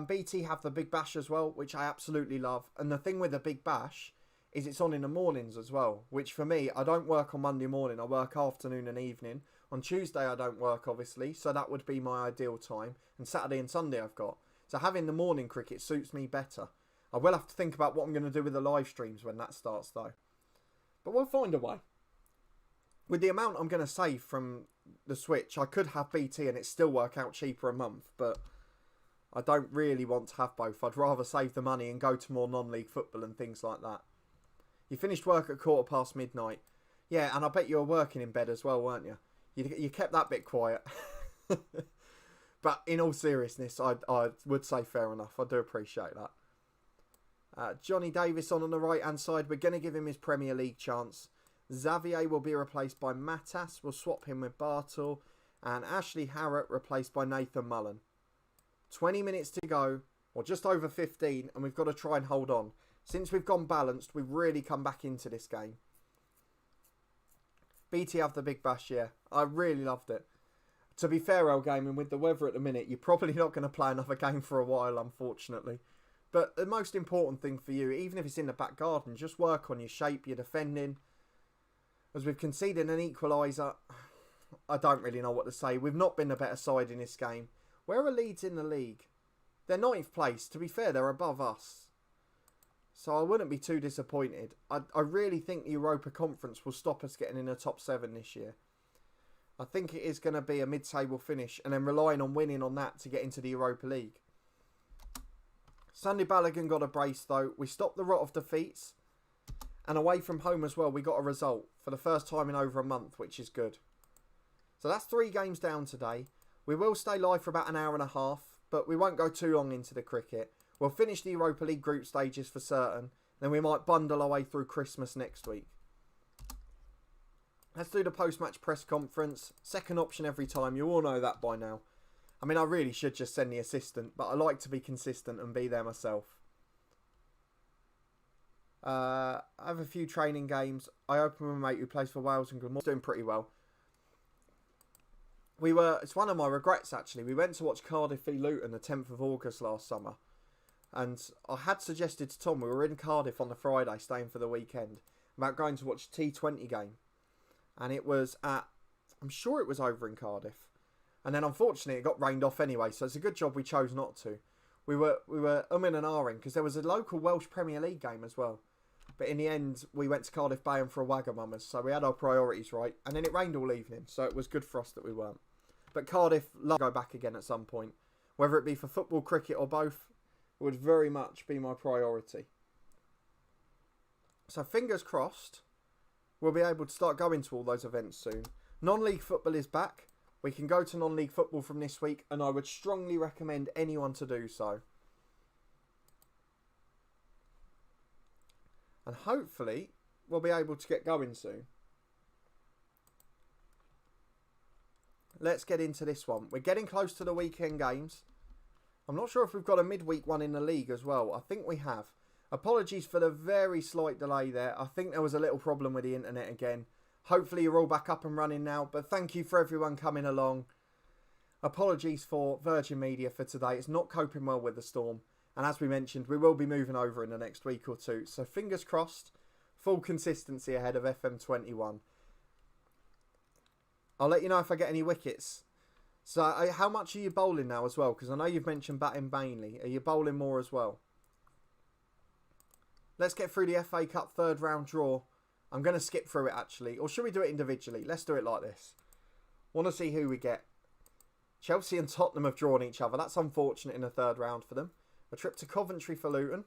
BT have the Big Bash as well, which I absolutely love. And the thing with the Big Bash is it's on in the mornings as well, which for me, I don't work on Monday morning. I work afternoon and evening. On Tuesday, I don't work, obviously, so that would be my ideal time. And Saturday and Sunday I've got. So having the morning cricket suits me better. I will have to think about what I'm going to do with the live streams when that starts, though. But we'll find a way. With the amount I'm going to save from the Switch, I could have BT and it still work out cheaper a month, but I don't really want to have both. I'd rather save the money and go to more non-league football and things like that. You finished work at midnight. Yeah, and I bet you were working in bed as well, weren't you? You kept that bit quiet. But in all seriousness, I would say fair enough. I do appreciate that. Johnny Davis on the right-hand side. We're going to give him his Premier League chance. Xavier will be replaced by Matas. We'll swap him with Bartle. And Ashley Harrott replaced by Nathan Mullen. 20 minutes to go, or just over 15, and we've got to try and hold on. Since we've gone balanced, we've really come back into this game. BT have the Big Bash, yeah. I really loved it. To be fair, El Gaming, with the weather at the minute, you're probably not going to play another game for a while, unfortunately. But the most important thing for you, even if it's in the back garden, just work on your shape, your defending. As we've conceded an equaliser, I don't really know what to say. We've not been the better side in this game. Where are Leeds in the league? They're 9th place. To be fair, they're above us. So I wouldn't be too disappointed. I really think the Europa Conference will stop us getting in the top 7 this year. I think it is going to be a mid-table finish and then relying on winning on that to get into the Europa League. Sunday Balogun got a brace though. We stopped the rot of defeats. And away from home as well, we got a result for the first time in over a month, which is good. So that's 3 games down today. We will stay live for about an hour and a half, but we won't go too long into the cricket. We'll finish the Europa League group stages for certain, Then we might bundle our way through Christmas next week. Let's do the post-match press conference. Second option every time. You all know that by now. I mean, I really should just send the assistant, but I like to be consistent and be there myself. I have a few training games. I open with my mate who plays for Wales and Glamorgan. Doing pretty well. It's one of my regrets actually. We went to watch Cardiff v Luton the 10th of August last summer. And I had suggested to Tom, we were in Cardiff on the Friday, staying for the weekend, about going to watch a T20 game. And it was I'm sure it was over in Cardiff. And then unfortunately it got rained off anyway, so it's a good job we chose not to. We were and ahhing because there was a local Welsh Premier League game as well. But in the end, we went to Cardiff Bay and for a Wagamama's, so we had our priorities right. And then it rained all evening, so it was good for us that we weren't. But Cardiff, love to go back again at some point. Whether it be for football, cricket or both, it would very much be my priority. So fingers crossed, we'll be able to start going to all those events soon. Non-league football is back. We can go to non-league football from this week, and I would strongly recommend anyone to do so. And hopefully, we'll be able to get going soon. Let's get into this one. We're getting close to the weekend games. I'm not sure if we've got a midweek one in the league as well. I think we have. Apologies for the very slight delay there. I think there was a little problem with the internet again. Hopefully you're all back up and running now, but thank you for everyone coming along. Apologies for Virgin Media for today. It's not coping well with the storm. And as we mentioned, we will be moving over in the next week or two. So fingers crossed, full consistency ahead of FM21. I'll let you know if I get any wickets. So how much are you bowling now as well? Because I know you've mentioned batting mainly. Are you bowling more as well? Let's get through the FA Cup third round draw. I'm going to skip through it actually. Or should we do it individually? Let's do it like this. Want to see who we get. Chelsea and Tottenham have drawn each other. That's unfortunate in the third round for them. A trip to Coventry for Luton.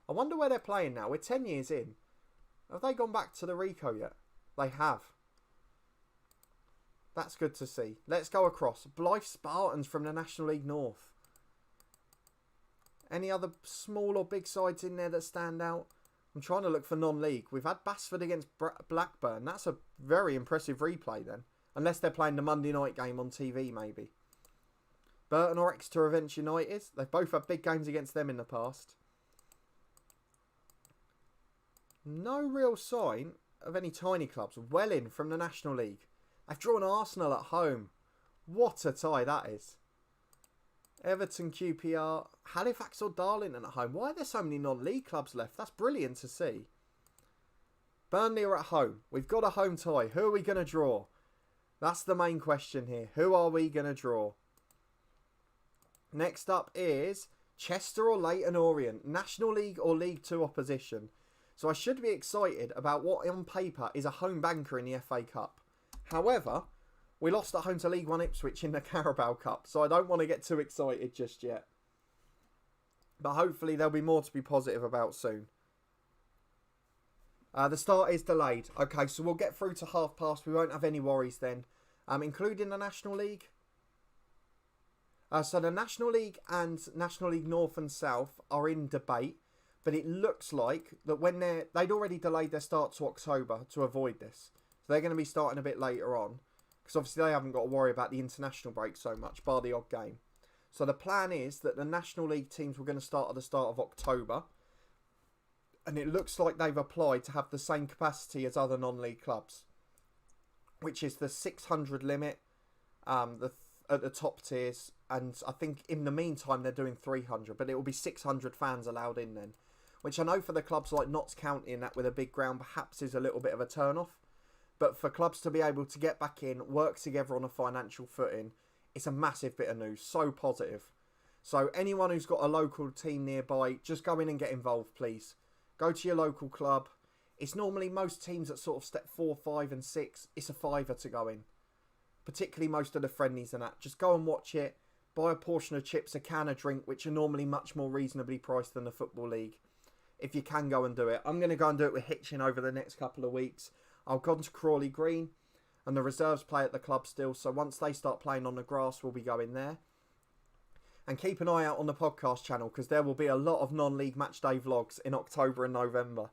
I wonder where they're playing now. We're 10 years in. Have they gone back to the Rico yet? They have. That's good to see. Let's go across. Blythe Spartans from the National League North. Any other small or big sides in there that stand out? I'm trying to look for non-league. We've had Basford against Blackburn. That's a very impressive replay then. Unless they're playing the Monday night game on TV maybe. Burton or Exeter Events United. They've both had big games against them in the past. No real sign of any tiny clubs. Welling from the National League. They've drawn Arsenal at home. What a tie that is. Everton, QPR, Halifax or Darlington at home. Why are there so many non-league clubs left? That's brilliant to see. Burnley are at home. We've got a home tie. Who are we going to draw? That's the main question here. Who are we going to draw? Next up is Chester or Leyton Orient. National League or League 2 opposition. So I should be excited about what on paper is a home banker in the FA Cup. However, we lost at home to League 1 Ipswich in the Carabao Cup, so I don't want to get too excited just yet. But hopefully there'll be more to be positive about soon. The start is delayed. Okay, so we'll get through to half past. We won't have any worries then. Including the National League. So the National League and National League North and South are in debate. But it looks like that when they'd already delayed their start to October to avoid this. So they're going to be starting a bit later on. Because obviously they haven't got to worry about the international break so much, bar the odd game. So the plan is that the National League teams were going to start at the start of October. And it looks like they've applied to have the same capacity as other non-league clubs. Which is the 600 limit at the top tiers. And I think in the meantime they're doing 300. But it will be 600 fans allowed in then. Which I know for the clubs like Notts County and that with a big ground perhaps is a little bit of a turn-off. But for clubs to be able to get back in, work together on a financial footing, it's a massive bit of news. So positive. So anyone who's got a local team nearby, just go in and get involved, please. Go to your local club. It's normally most teams at sort of step 4, 5 and 6. It's a fiver to go in. Particularly most of the friendlies and that. Just go and watch it. Buy a portion of chips, a can of drink, which are normally much more reasonably priced than the Football League. If you can go and do it. I'm going to go and do it with Hitchin over the next couple of weeks. I'll go to Crawley Green, and the reserves play at the club still, so once they start playing on the grass, we'll be going there. And keep an eye out on the podcast channel because there will be a lot of non-league matchday vlogs in October and November.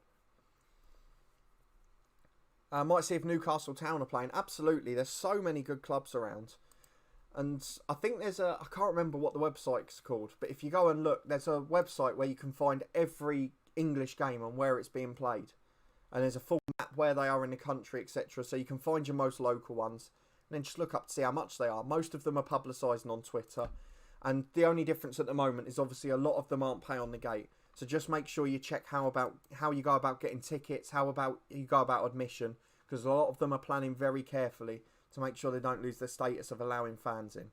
Might see if Newcastle Town are playing. Absolutely, there's so many good clubs around. And I think there's I can't remember what the website's called, but if you go and look, there's a website where you can find every English game and where it's being played. And there's a full map where they are in the country, etc. So you can find your most local ones. And then just look up to see how much they are. Most of them are publicising on Twitter. And the only difference at the moment is obviously a lot of them aren't pay on the gate. So just make sure you check how you go about getting tickets, how you go about admission, because a lot of them are planning very carefully to make sure they don't lose their status of allowing fans in.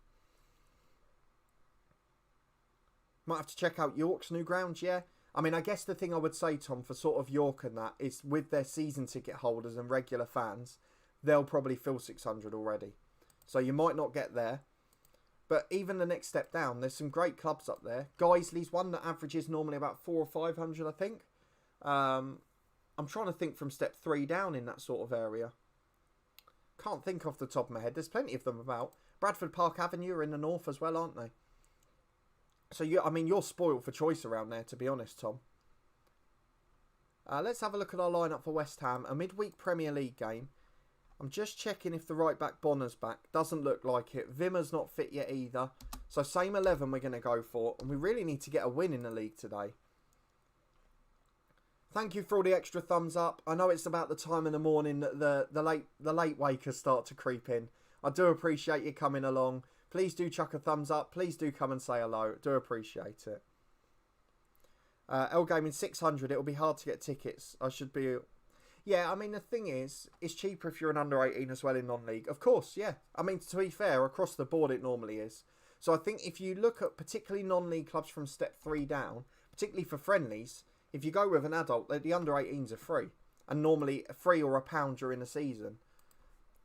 Might have to check out York's new ground, yeah. I mean, I guess the thing I would say, Tom, for sort of York and that is with their season ticket holders and regular fans, they'll probably fill 600 already. So you might not get there. But even the next step down, there's some great clubs up there. Guiseley's one that averages normally about 400 or 500, I think. I'm trying to think from step 3 down in that sort of area. Can't think off the top of my head. There's plenty of them about. Bradford Park Avenue are in the north as well, aren't they? So, you're spoiled for choice around there, to be honest, Tom. Let's have a look at our lineup for West Ham. A midweek Premier League game. I'm just checking if the right back Bonner's back. Doesn't look like it. Vimmer's not fit yet either. So same 11 we're going to go for. And we really need to get a win in the league today. Thank you for all the extra thumbs up. I know it's about the time in the morning that the late wakers start to creep in. I do appreciate you coming along. Please do chuck a thumbs up. Please do come and say hello. Do appreciate it. L Gaming 600. It'll be hard to get tickets. I should be... Yeah, I mean, the thing is, it's cheaper if you're an under 18 as well in non-league. Of course, yeah. I mean, to be fair, across the board it normally is. So I think if you look at particularly non-league clubs from step 3 down, particularly for friendlies, if you go with an adult, the under 18s are free. And normally free or £1 during the season.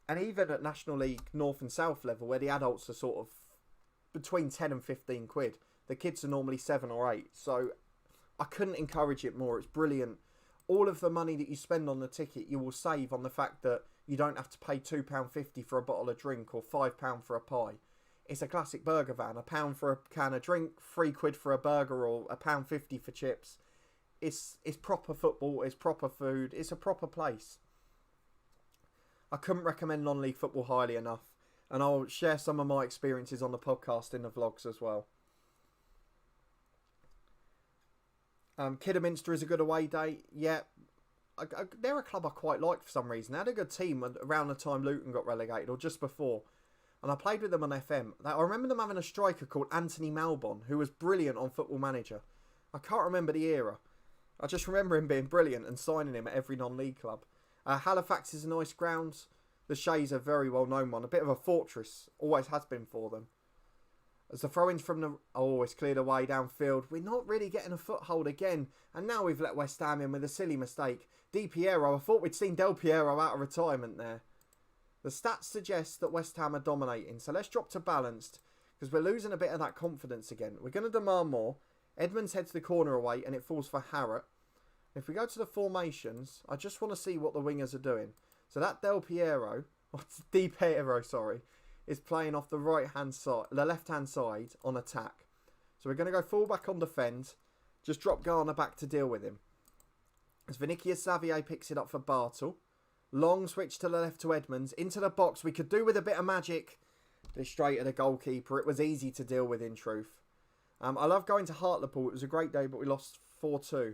And even at National League North and South level, where the adults are sort of between 10 and 15 quid, the kids are normally 7 or 8. So I couldn't encourage it more. It's brilliant. All of the money that you spend on the ticket, you will save on the fact that you don't have to pay £2.50 for a bottle of drink or £5 for a pie. It's a classic burger van. £1 for a can of drink, £3 for a burger, or £1.50 for chips. It's proper football. It's proper food. It's a proper place. I couldn't recommend non-league football highly enough. And I'll share some of my experiences on the podcast in the vlogs as well. Kidderminster is a good away day. Yeah, they're a club I quite like for some reason. They had a good team around the time Luton got relegated, or just before. And I played with them on FM. I remember them having a striker called Anthony Malbon, who was brilliant on Football Manager. I can't remember the era. I just remember him being brilliant and signing him at every non-league club. Halifax is a nice ground. The Shays are a very well-known one. A bit of a fortress. Always has been for them. As the throw-ins from the... Oh, it's cleared away downfield. We're not really getting a foothold again. And now we've let West Ham in with a silly mistake. Di Piero, I thought we'd seen Del Piero out of retirement there. The stats suggest that West Ham are dominating. So let's drop to balanced. Because we're losing a bit of that confidence again. We're going to demand more. Edmonds heads the corner away and it falls for Harrott. If we go to the formations, I just want to see what the wingers are doing. So that Del Piero... Di Piero, sorry. Is playing off the right-hand side, the left-hand side on attack. So we're going to go full-back on defend. Just drop Garner back to deal with him. As Vinicius Xavier picks it up for Bartle. Long switch to the left to Edmonds. Into the box. We could do with a bit of magic. But it's straight at the goalkeeper. It was easy to deal with, in truth. I love going to Hartlepool. It was a great day, but we lost 4-2.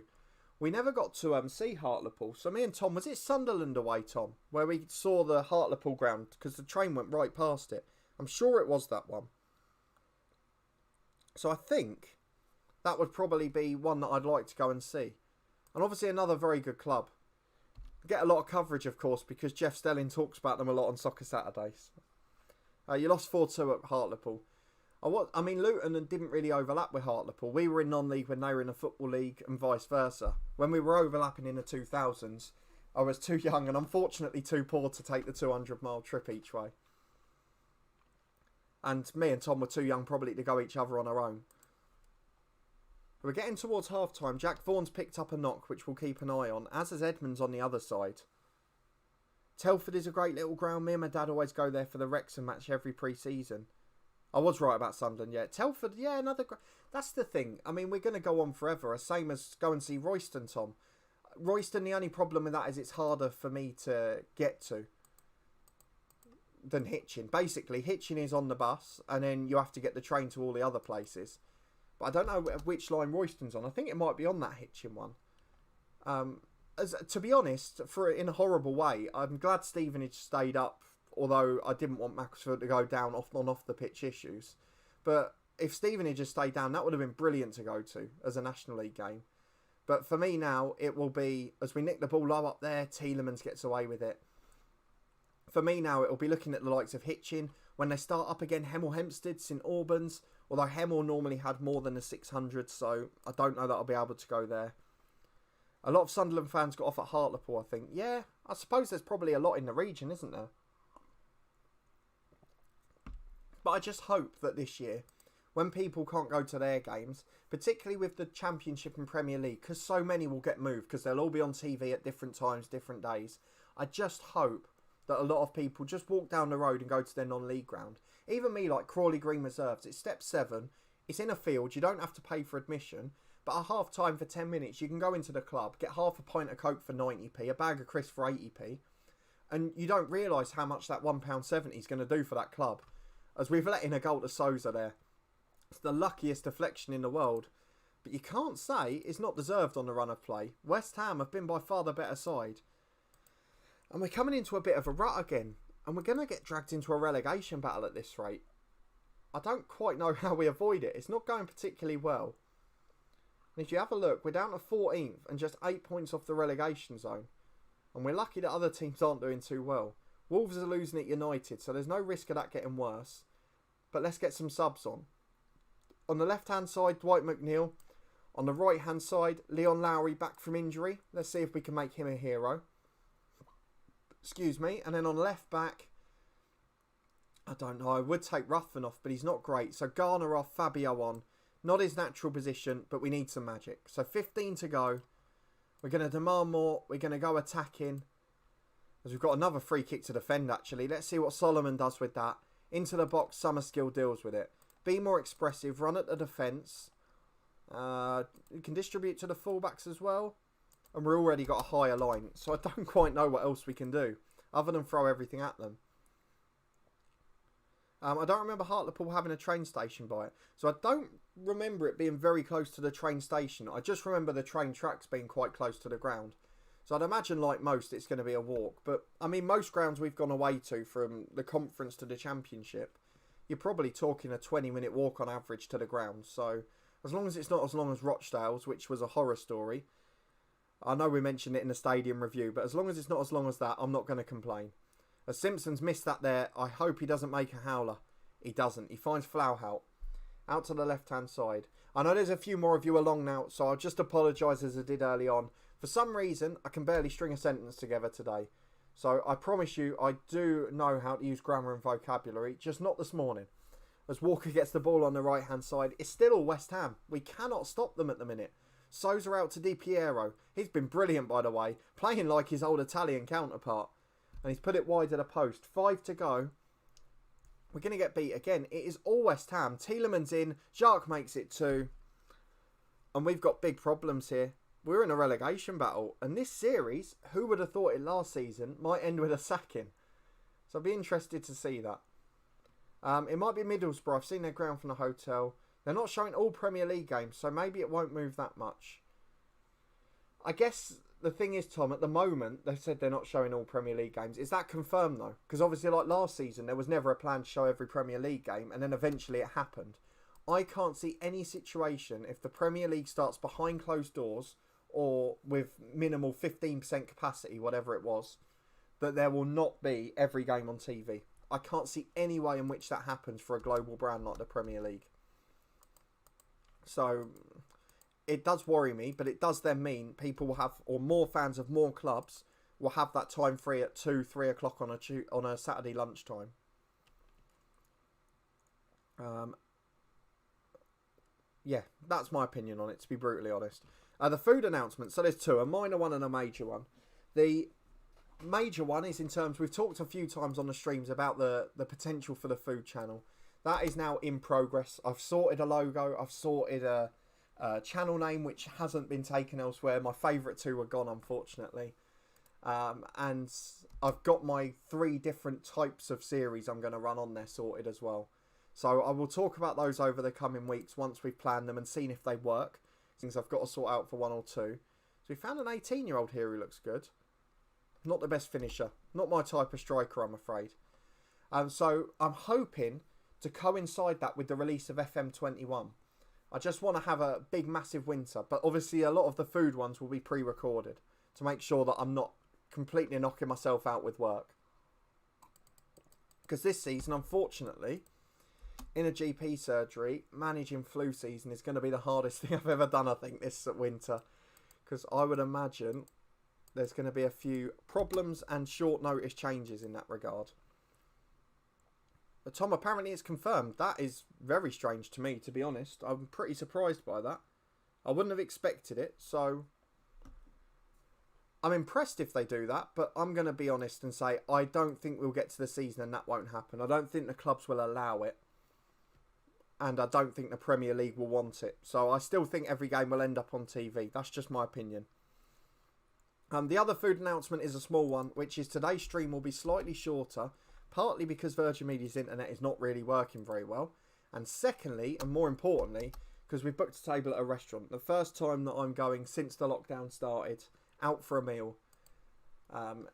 We never got to see Hartlepool. So me and Tom, was it Sunderland away, Tom? Where we saw the Hartlepool ground because the train went right past it. I'm sure it was that one. So I think that would probably be one that I'd like to go and see. And obviously another very good club. Get a lot of coverage, of course, because Jeff Stelling talks about them a lot on Soccer Saturdays. You lost 4-2 at Hartlepool. I mean, Luton didn't really overlap with Hartlepool. We were in non-league when they were in a football league and vice versa. When we were overlapping in the 2000s, I was too young and unfortunately too poor to take the 200-mile trip each way. And me and Tom were too young probably to go each other on our own. We're getting towards half-time. Jack Vaughan's picked up a knock, which we'll keep an eye on, as has Edmonds on the other side. Telford is a great little ground. Me and my dad always go there for the Wrexham match every pre-season. I was right about Sunderland, yeah. Telford, yeah, another... That's the thing. I mean, we're going to go on forever. Same as go and see Royston, Tom. Royston, the only problem with that is it's harder for me to get to than Hitchin. Basically, Hitchin is on the bus, and then you have to get the train to all the other places. But I don't know which line Royston's on. I think it might be on that Hitchin one. To be honest, in a horrible way, I'm glad Stevenage stayed up, although I didn't want Macclesfield to go down off the pitch issues. But if Stevenage had stayed down, that would have been brilliant to go to as a National League game. But for me now, it will be, as we nick the ball low up there, Tielemans gets away with it. For me now, it will be looking at the likes of Hitchin. When they start up again, Hemel Hempstead, St Albans. Although Hemel normally had more than a 600, so I don't know that I'll be able to go there. A lot of Sunderland fans got off at Hartlepool, I think. Yeah, I suppose there's probably a lot in the region, isn't there? But I just hope that this year, when people can't go to their games, particularly with the Championship and Premier League, because so many will get moved, because they'll all be on TV at different times, different days, I just hope that a lot of people just walk down the road and go to their non-league ground. Even me, like Crawley Green Reserves, it's step 7, it's in a field, you don't have to pay for admission, but at half time for 10 minutes, you can go into the club, get half a pint of Coke for 90p, a bag of crisps for 80p, and you don't realise how much that £1.70 is going to do for that club. As we've let in a goal to Sousa there. It's the luckiest deflection in the world. But you can't say it's not deserved on the run of play. West Ham have been by far the better side. And we're coming into a bit of a rut again. And we're going to get dragged into a relegation battle at this rate. I don't quite know how we avoid it. It's not going particularly well. And if you have a look, we're down to 14th and just 8 points off the relegation zone. And we're lucky that other teams aren't doing too well. Wolves are losing at United, so there's no risk of that getting worse. But let's get some subs on. On the left-hand side, Dwight McNeil. On the right-hand side, Leon Lowry back from injury. Let's see if we can make him a hero. Excuse me. And then on left back, I don't know. I would take Ruthven off, but he's not great. So Garner off, Fabio on. Not his natural position, but we need some magic. So 15 to go. We're going to demand more. We're going to go attacking. As we've got another free kick to defend, actually. Let's see what Solomon does with that. Into the box, Summerskill deals with it. Be more expressive, run at the defence. You can distribute to the fullbacks as well. And we've already got a higher line. So I don't quite know what else we can do, other than throw everything at them. I don't remember Hartlepool having a train station by it. So I don't remember it being very close to the train station. I just remember the train tracks being quite close to the ground. So I'd imagine, like most, it's going to be a walk. But, I mean, most grounds we've gone away to, from the conference to the championship, you're probably talking a 20-minute walk on average to the ground. So, as long as it's not as long as Rochdale's, which was a horror story. I know we mentioned it in the stadium review, but as long as it's not as long as that, I'm not going to complain. As Simpson's missed that there, I hope he doesn't make a howler. He doesn't. He finds Flauhout out to the left-hand side. I know there's a few more of you along now, so I'll just apologise as I did early on. For some reason, I can barely string a sentence together today. So I promise you, I do know how to use grammar and vocabulary, just not this morning. As Walker gets the ball on the right-hand side, it's still all West Ham. We cannot stop them at the minute. Sousa out to Di Piero. He's been brilliant, by the way, playing like his old Italian counterpart. And he's put it wide of the post. 5 to go. We're going to get beat again. It is all West Ham. Tielemans in. Jacques makes it 2. And we've got big problems here. We're in a relegation battle. And this series, who would have thought it last season, might end with a sacking. So I'd be interested to see that. It might be Middlesbrough. I've seen their ground from the hotel. They're not showing all Premier League games, so maybe it won't move that much. I guess the thing is, Tom, at the moment, they've said they're not showing all Premier League games. Is that confirmed, though? Because obviously, like last season, there was never a plan to show every Premier League game, and then eventually it happened. I can't see any situation, if the Premier League starts behind closed doors, or with minimal 15% capacity, whatever it was, that there will not be every game on TV. I can't see any way in which that happens for a global brand like the Premier League. So it does worry me, but it does then mean people will have, or more fans of more clubs will have that time free at 2, 3 o'clock on a Saturday lunchtime. Yeah, that's my opinion on it, to be brutally honest. The food announcement, so there's 2, a minor one and a major one. The major one is in terms, we've talked a few times on the streams about the potential for the food channel. That is now in progress. I've sorted a logo. I've sorted a channel name, which hasn't been taken elsewhere. My favourite two are gone, unfortunately. And I've got my 3 different types of series I'm going to run on there sorted as well. So I will talk about those over the coming weeks once we've planned them and seen if they work. Things I've got to sort out for 1 or 2. So we found an 18-year-old here who looks good. Not the best finisher. Not my type of striker, I'm afraid. So I'm hoping to coincide that with the release of FM21. I just want to have a big, massive winter. But obviously a lot of the food ones will be pre-recorded to make sure that I'm not completely knocking myself out with work. Because this season, unfortunately, in a GP surgery, managing flu season is going to be the hardest thing I've ever done, I think, this winter. Because I would imagine there's going to be a few problems and short notice changes in that regard. But Tom, apparently it's confirmed. That is very strange to me, to be honest. I'm pretty surprised by that. I wouldn't have expected it, so I'm impressed if they do that, but I'm going to be honest and say I don't think we'll get to the season and that won't happen. I don't think the clubs will allow it. And I don't think the Premier League will want it. So I still think every game will end up on TV. That's just my opinion. The other food announcement is a small one, which is today's stream will be slightly shorter, partly because Virgin Media's internet is not really working very well. And secondly, and more importantly, because we've booked a table at a restaurant. The first time that I'm going since the lockdown started out for a meal.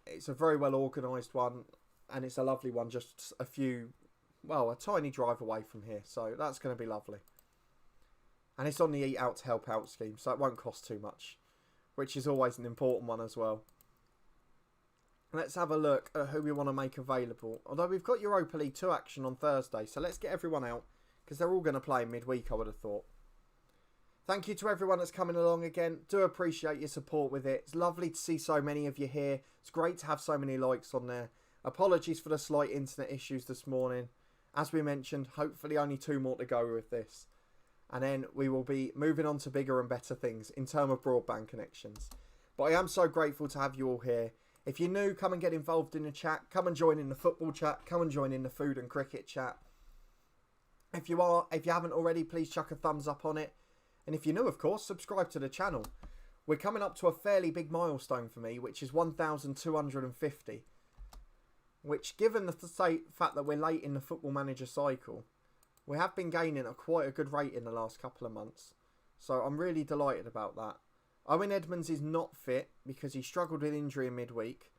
It's a very well organised one, and it's a lovely one, just a tiny drive away from here, so that's going to be lovely. And it's on the Eat Out to Help Out scheme, so it won't cost too much, which is always an important one as well. Let's have a look at who we want to make available. Although we've got Europa League 2 action on Thursday, so let's get everyone out, because they're all going to play midweek, I would have thought. Thank you to everyone that's coming along again. Do appreciate your support with it. It's lovely to see so many of you here. It's great to have so many likes on there. Apologies for the slight internet issues this morning. As we mentioned, hopefully only 2 more to go with this. And then we will be moving on to bigger and better things in terms of broadband connections. But I am so grateful to have you all here. If you're new, come and get involved in the chat. Come and join in the football chat. Come and join in the food and cricket chat. If you haven't already, please chuck a thumbs up on it. And if you're new, of course, subscribe to the channel. We're coming up to a fairly big milestone for me, which is 1,250. Which, given the fact that we're late in the Football Manager cycle, we have been gaining quite a good rate in the last couple of months. So I'm really delighted about that. Owen Edmonds is not fit because he struggled with injury in midweek.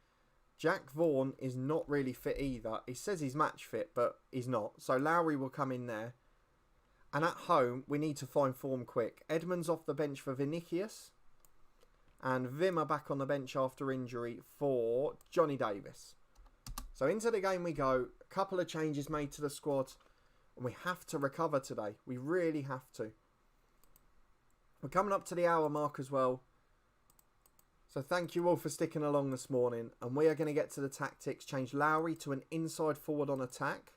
Jack Vaughan is not really fit either. He says he's match fit, but he's not. So Lowry will come in there. And at home, we need to find form quick. Edmonds off the bench for Vinicius. And Vimmer back on the bench after injury for Johnny Davis. So into the game we go. A couple of changes made to the squad. And we have to recover today. We really have to. We're coming up to the hour mark as well. So thank you all for sticking along this morning. And we are going to get to the tactics. Change Lowry to an inside forward on attack.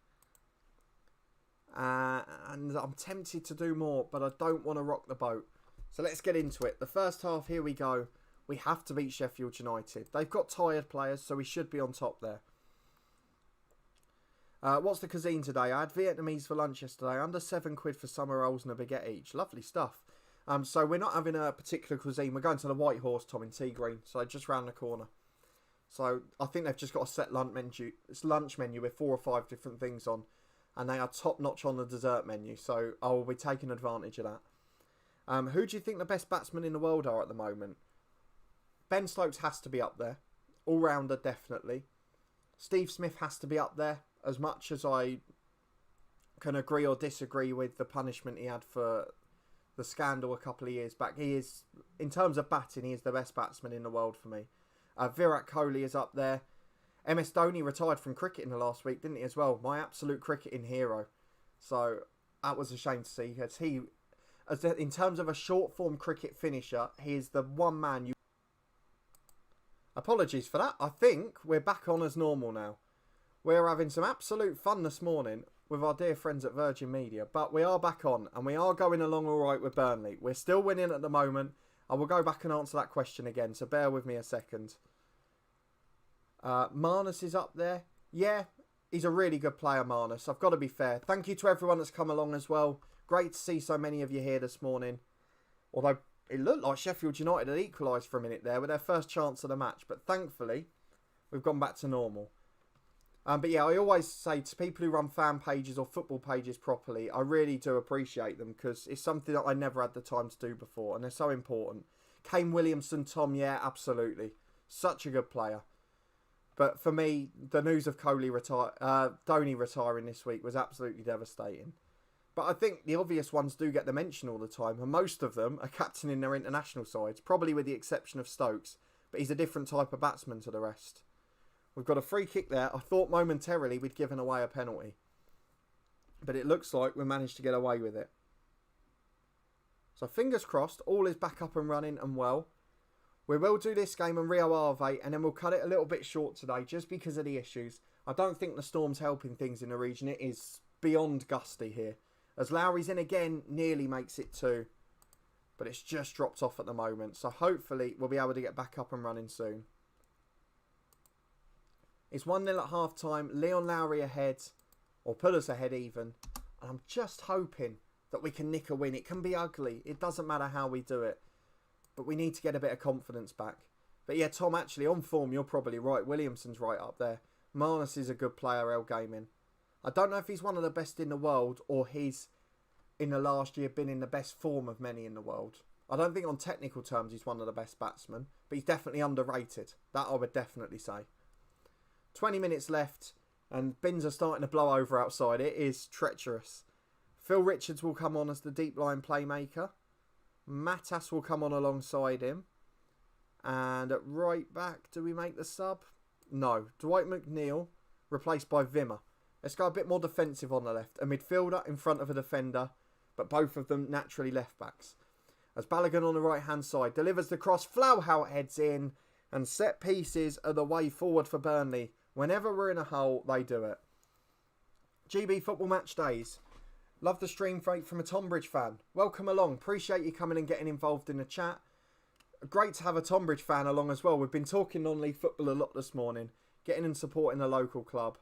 And I'm tempted to do more, but I don't want to rock the boat. So let's get into it. The first half, here we go. We have to beat Sheffield United. They've got tired players, so we should be on top there. What's the cuisine today? I had Vietnamese for lunch yesterday. Under £7 for summer rolls and a baguette each. Lovely stuff. So we're not having a particular cuisine. We're going to the White Horse, Tom, in Tea Green. So just round the corner. So I think they've just got a set lunch menu. It's lunch menu with 4 or 5 different things on. And they are top notch on the dessert menu. So I will be taking advantage of that. Who do you think the best batsmen in the world are at the moment? Ben Stokes has to be up there. All-rounder, definitely. Steve Smith has to be up there. As much as I can agree or disagree with the punishment he had for the scandal a couple of years back, he is, in terms of batting, he is the best batsman in the world for me. Virat Kohli is up there. MS Dhoni retired from cricket in the last week, didn't he, as well? My absolute cricketing hero. So that was a shame to see. In terms of a short form cricket finisher, he is the one man you... Apologies for that. I think we're back on as normal now. We're having some absolute fun this morning with our dear friends at Virgin Media. But we are back on and we are going along all right with Burnley. We're still winning at the moment. I will go back and answer that question again, so bear with me a second. Marnus is up there. Yeah, he's a really good player, Marnus. I've got to be fair. Thank you to everyone that's come along as well. Great to see so many of you here this morning. Although it looked like Sheffield United had equalised for a minute there with their first chance of the match. But thankfully, we've gone back to normal. But yeah, I always say to people who run fan pages or football pages properly, I really do appreciate them because it's something that I never had the time to do before and they're so important. Kane Williamson, Tom, yeah, absolutely. Such a good player. But for me, the news of Dhoni retiring this week was absolutely devastating. But I think the obvious ones do get the mention all the time, and most of them are captaining their international sides, probably with the exception of Stokes, but he's a different type of batsman to the rest. We've got a free kick there. I thought momentarily we'd given away a penalty, but it looks like we managed to get away with it. So fingers crossed, all is back up and running and well. We will do this game in Rio Ave and then we'll cut it a little bit short today just because of the issues. I don't think the storm's helping things in the region. It is beyond gusty here. As Lowry's in again, nearly makes it 2. But it's just dropped off at the moment. So hopefully we'll be able to get back up and running soon. It's 1-0 at half time. Leon Lowry ahead. Or put us ahead even. And I'm just hoping that we can nick a win. It can be ugly. It doesn't matter how we do it. But we need to get a bit of confidence back. But yeah, Tom, actually, on form, you're probably right. Williamson's right up there. Marnus is a good player, L Gaming. I don't know if he's one of the best in the world or he's, in the last year, been in the best form of many in the world. I don't think on technical terms he's one of the best batsmen, but he's definitely underrated. That I would definitely say. 20 minutes left and bins are starting to blow over outside. It is treacherous. Phil Richards will come on as the deep line playmaker. Matas will come on alongside him. And at right back, do we make the sub? No. Dwight McNeil replaced by Vimmer. Let's go a bit more defensive on the left. A midfielder in front of a defender, but both of them naturally left backs. As Balogun on the right hand side delivers the cross, Flauhaut heads in, and set pieces are the way forward for Burnley. Whenever we're in a hole, they do it. GB Football Match Days. Love the stream from a Tonbridge fan. Welcome along. Appreciate you coming and getting involved in the chat. Great to have a Tonbridge fan along as well. We've been talking non-league football a lot this morning. Getting and supporting the local club.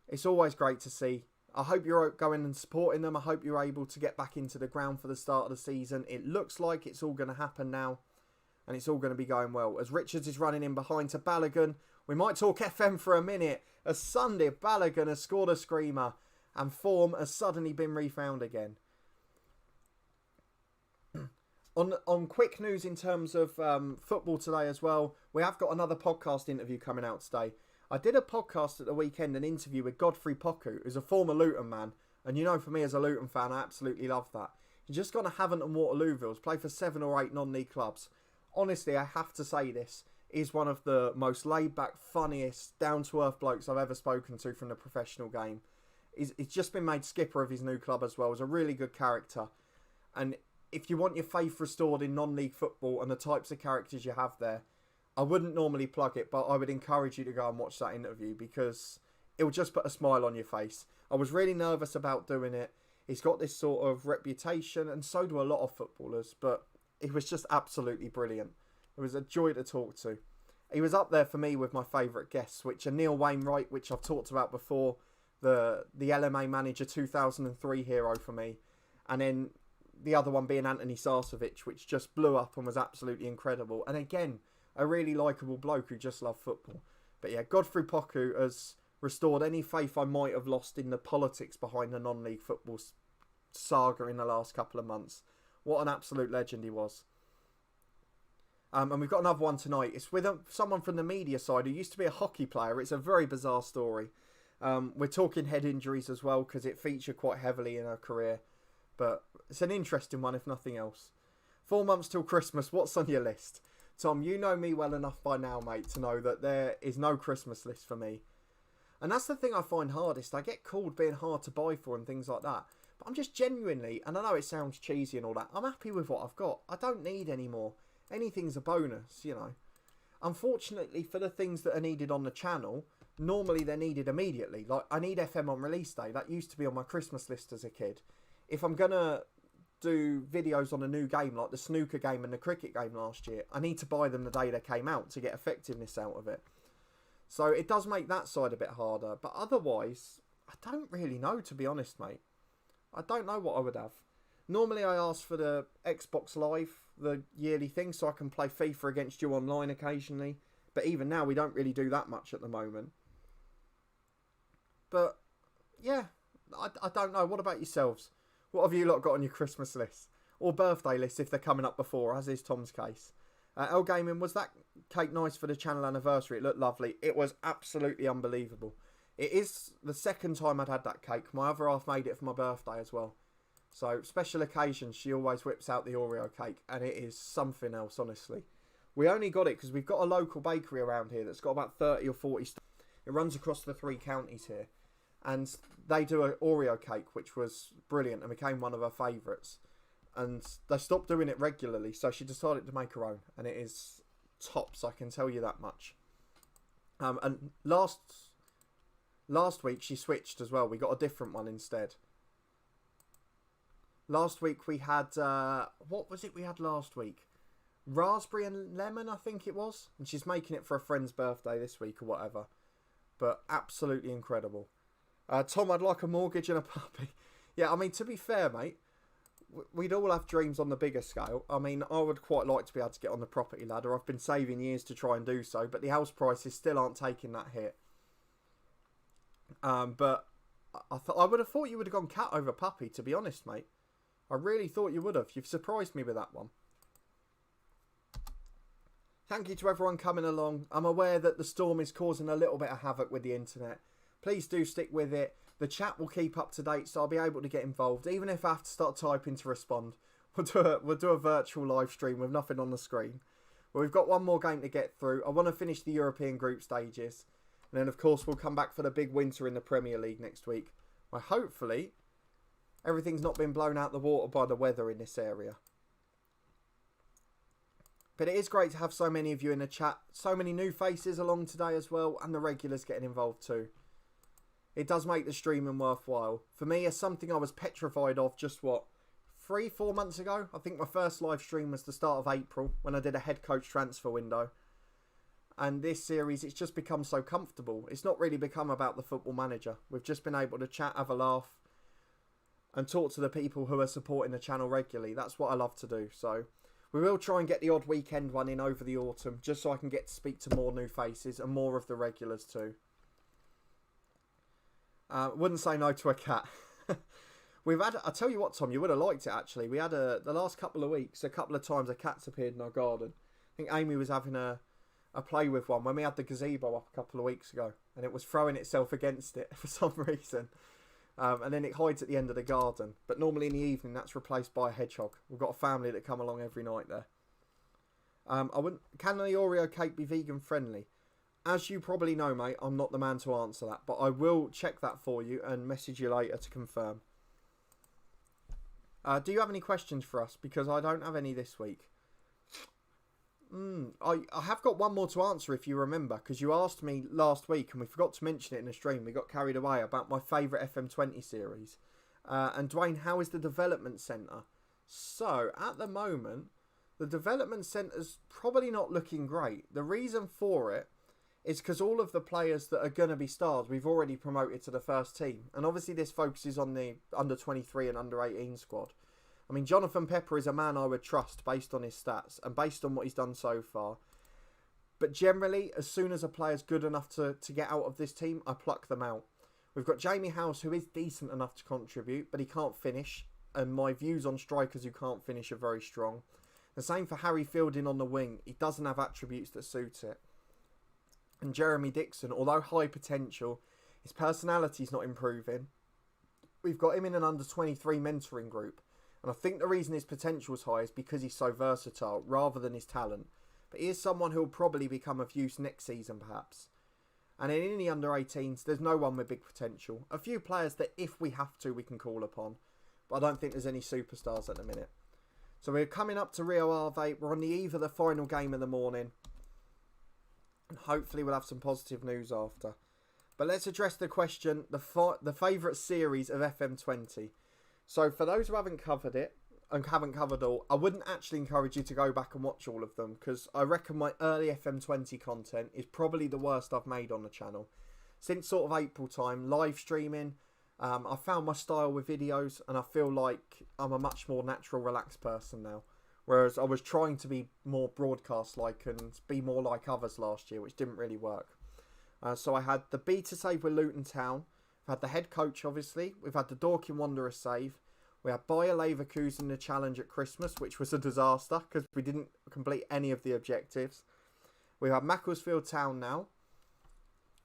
It's always great to see. I hope you're going and supporting them. I hope you're able to get back into the ground for the start of the season. It looks like it's all going to happen now. And it's all going to be going well. As Richards is running in behind to Balogun. We might talk FM for a minute. As Sunday, Balogun has scored a screamer. And form has suddenly been refound again. On quick news in terms of football today as well. We have got another podcast interview coming out today. I did a podcast at the weekend, an interview with Godfrey Poku, who's a former Luton man. And you know, for me as a Luton fan, I absolutely love that. He's just gone to Havant and Waterlooville's, played for 7 or 8 non-league clubs. Honestly, I have to say this, is one of the most laid-back, funniest, down-to-earth blokes I've ever spoken to from the professional game. He's just been made skipper of his new club as well. He's a really good character. And if you want your faith restored in non-league football and the types of characters you have there, I wouldn't normally plug it, but I would encourage you to go and watch that interview because it will just put a smile on your face. I was really nervous about doing it. He's got this sort of reputation, and so do a lot of footballers, but it was just absolutely brilliant. It was a joy to talk to. He was up there for me with my favourite guests, which are Neil Wainwright, which I've talked about before, the LMA manager 2003 hero for me, and then the other one being Anthony Sarcevic, which just blew up and was absolutely incredible. And again, a really likeable bloke who just loved football. But yeah, Godfrey Poku has restored any faith I might have lost in the politics behind the non-league football saga in the last couple of months. What an absolute legend he was. And we've got another one tonight. It's with someone from the media side who used to be a hockey player. It's a very bizarre story. We're talking head injuries as well because it featured quite heavily in her career. But it's an interesting one if nothing else. 4 months till Christmas. What's on your list? Tom, you know me well enough by now, mate, to know that there is no Christmas list for me. And that's the thing I find hardest. I get called being hard to buy for and things like that. But I'm just genuinely, and I know it sounds cheesy and all that, I'm happy with what I've got. I don't need any more. Anything's a bonus, you know. Unfortunately, for the things that are needed on the channel, normally they're needed immediately. Like, I need FM on release day. That used to be on my Christmas list as a kid. If I'm going to do videos on a new game, like the snooker game and the cricket game last year, I need to buy them the day they came out to get effectiveness out of it. So it does make that side a bit harder. But otherwise, I don't really know, to be honest, mate. I don't know what I would have. Normally I ask for the Xbox Live, the yearly thing, so I can play FIFA against you online occasionally. But even now, we don't really do that much at the moment. But, yeah, I don't know. What about yourselves? What have you lot got on your Christmas list? Or birthday list if they're coming up before, as is Tom's case. L Gaming, was that cake nice for the channel anniversary? It looked lovely. It was absolutely unbelievable. It is the second time I'd had that cake. My other half made it for my birthday as well. So, special occasions, she always whips out the Oreo cake. And it is something else, honestly. We only got it because we've got a local bakery around here that's got about 30 or 40 stores. It runs across the 3 counties here. And they do an Oreo cake, which was brilliant and became one of her favourites. And they stopped doing it regularly, so she decided to make her own. And it is tops, I can tell you that much. And last week she switched as well. We got a different one instead. Last week we had... what was it we had last week? Raspberry and lemon, I think it was. And she's making it for a friend's birthday this week or whatever. But absolutely incredible. Tom, I'd like a mortgage and a puppy. Yeah, I mean, to be fair, mate, we'd all have dreams on the bigger scale. I mean, I would quite like to be able to get on the property ladder. I've been saving years to try and do so, but the house prices still aren't taking that hit. But I would have thought you would have gone cat over puppy, to be honest, mate. I really thought you would have. You've surprised me with that one. Thank you to everyone coming along. I'm aware that the storm is causing a little bit of havoc with the internet. Please do stick with it. The chat will keep up to date, so I'll be able to get involved. Even if I have to start typing to respond. We'll do a virtual live stream with nothing on the screen. But we've got one more game to get through. I want to finish the European group stages. And then, of course, we'll come back for the big winter in the Premier League next week. Where hopefully, everything's not been blown out the water by the weather in this area. But it is great to have so many of you in the chat. So many new faces along today as well. And the regulars getting involved too. It does make the streaming worthwhile. For me, it's something I was petrified of just, 3-4 months ago? I think my first live stream was the start of April when I did a head coach transfer window. And this series, it's just become so comfortable. It's not really become about the football manager. We've just been able to chat, have a laugh, and talk to the people who are supporting the channel regularly. That's what I love to do. So we will try and get the odd weekend one in over the autumn, just so I can get to speak to more new faces and more of the regulars too. Wouldn't say no to a cat. We've had, I tell you what, Tom, you would have liked it actually. We had the last couple of weeks, a couple of times a cat's appeared in our garden. I think Amy was having a play with one when we had the gazebo up a couple of weeks ago, and it was throwing itself against it for some reason. And then it hides at the end of the garden. But normally in the evening, that's replaced by a hedgehog. We've got a family that come along every night there. Can the Oreo cake be vegan friendly? As you probably know, mate, I'm not the man to answer that, but I will check that for you and message you later to confirm. Do you have any questions for us? Because I don't have any this week. I have got one more to answer if you remember, because you asked me last week and we forgot to mention it in the stream. We got carried away about my favourite FM20 series. And Dwayne, how is the development centre? So, at the moment, the development centre's probably not looking great. The reason for it is because all of the players that are going to be stars, we've already promoted to the first team. And obviously this focuses on the under-23 and under-18 squad. I mean, Jonathan Pepper is a man I would trust based on his stats and based on what he's done so far. But generally, as soon as a player's good enough to get out of this team, I pluck them out. We've got Jamie House, who is decent enough to contribute, but he can't finish. And my views on strikers who can't finish are very strong. The same for Harry Fielding on the wing. He doesn't have attributes that suit it. And Jeremy Dixon, although high potential, his personality's not improving. We've got him in an under-23 mentoring group. And I think the reason his potential is high is because he's so versatile, rather than his talent. But he is someone who will probably become of use next season, perhaps. And in the under-18s, there's no one with big potential. A few players that, if we have to, we can call upon. But I don't think there's any superstars at the minute. So we're coming up to Rio Ave. We're on the eve of the final game of the morning. And hopefully we'll have some positive news after. But let's address the question, the favourite series of FM20. So for those who haven't covered it, and haven't covered all, I wouldn't actually encourage you to go back and watch all of them, because I reckon my early FM20 content is probably the worst I've made on the channel. Since sort of April time, live streaming, I found my style with videos, and I feel like I'm a much more natural, relaxed person now. Whereas I was trying to be more broadcast-like and be more like others last year, which didn't really work. So I had the beta save with Luton Town. We've had the head coach, obviously. We've had the Dorking Wanderers save. We had Bayer Leverkusen the challenge at Christmas, which was a disaster because we didn't complete any of the objectives. We have Macclesfield Town now.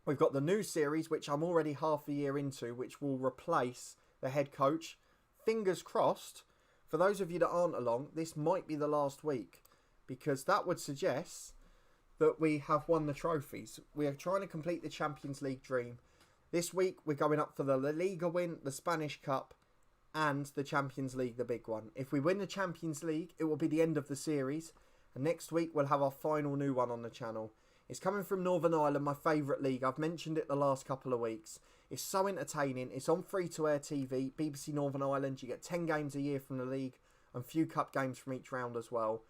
We've got the new series, which I'm already half a year into, which will replace the head coach. Fingers crossed, for those of you that aren't along, this might be the last week, because that would suggest that we have won the trophies. We are trying to complete the Champions League dream. This week, we're going up for the La Liga win, the Spanish Cup, and the Champions League, the big one. If we win the Champions League, it will be the end of the series. And next week, we'll have our final new one on the channel. It's coming from Northern Ireland, my favourite league. I've mentioned it the last couple of weeks. It's so entertaining. It's on free-to-air TV, BBC Northern Ireland. You get 10 games a year from the league and a few cup games from each round as well.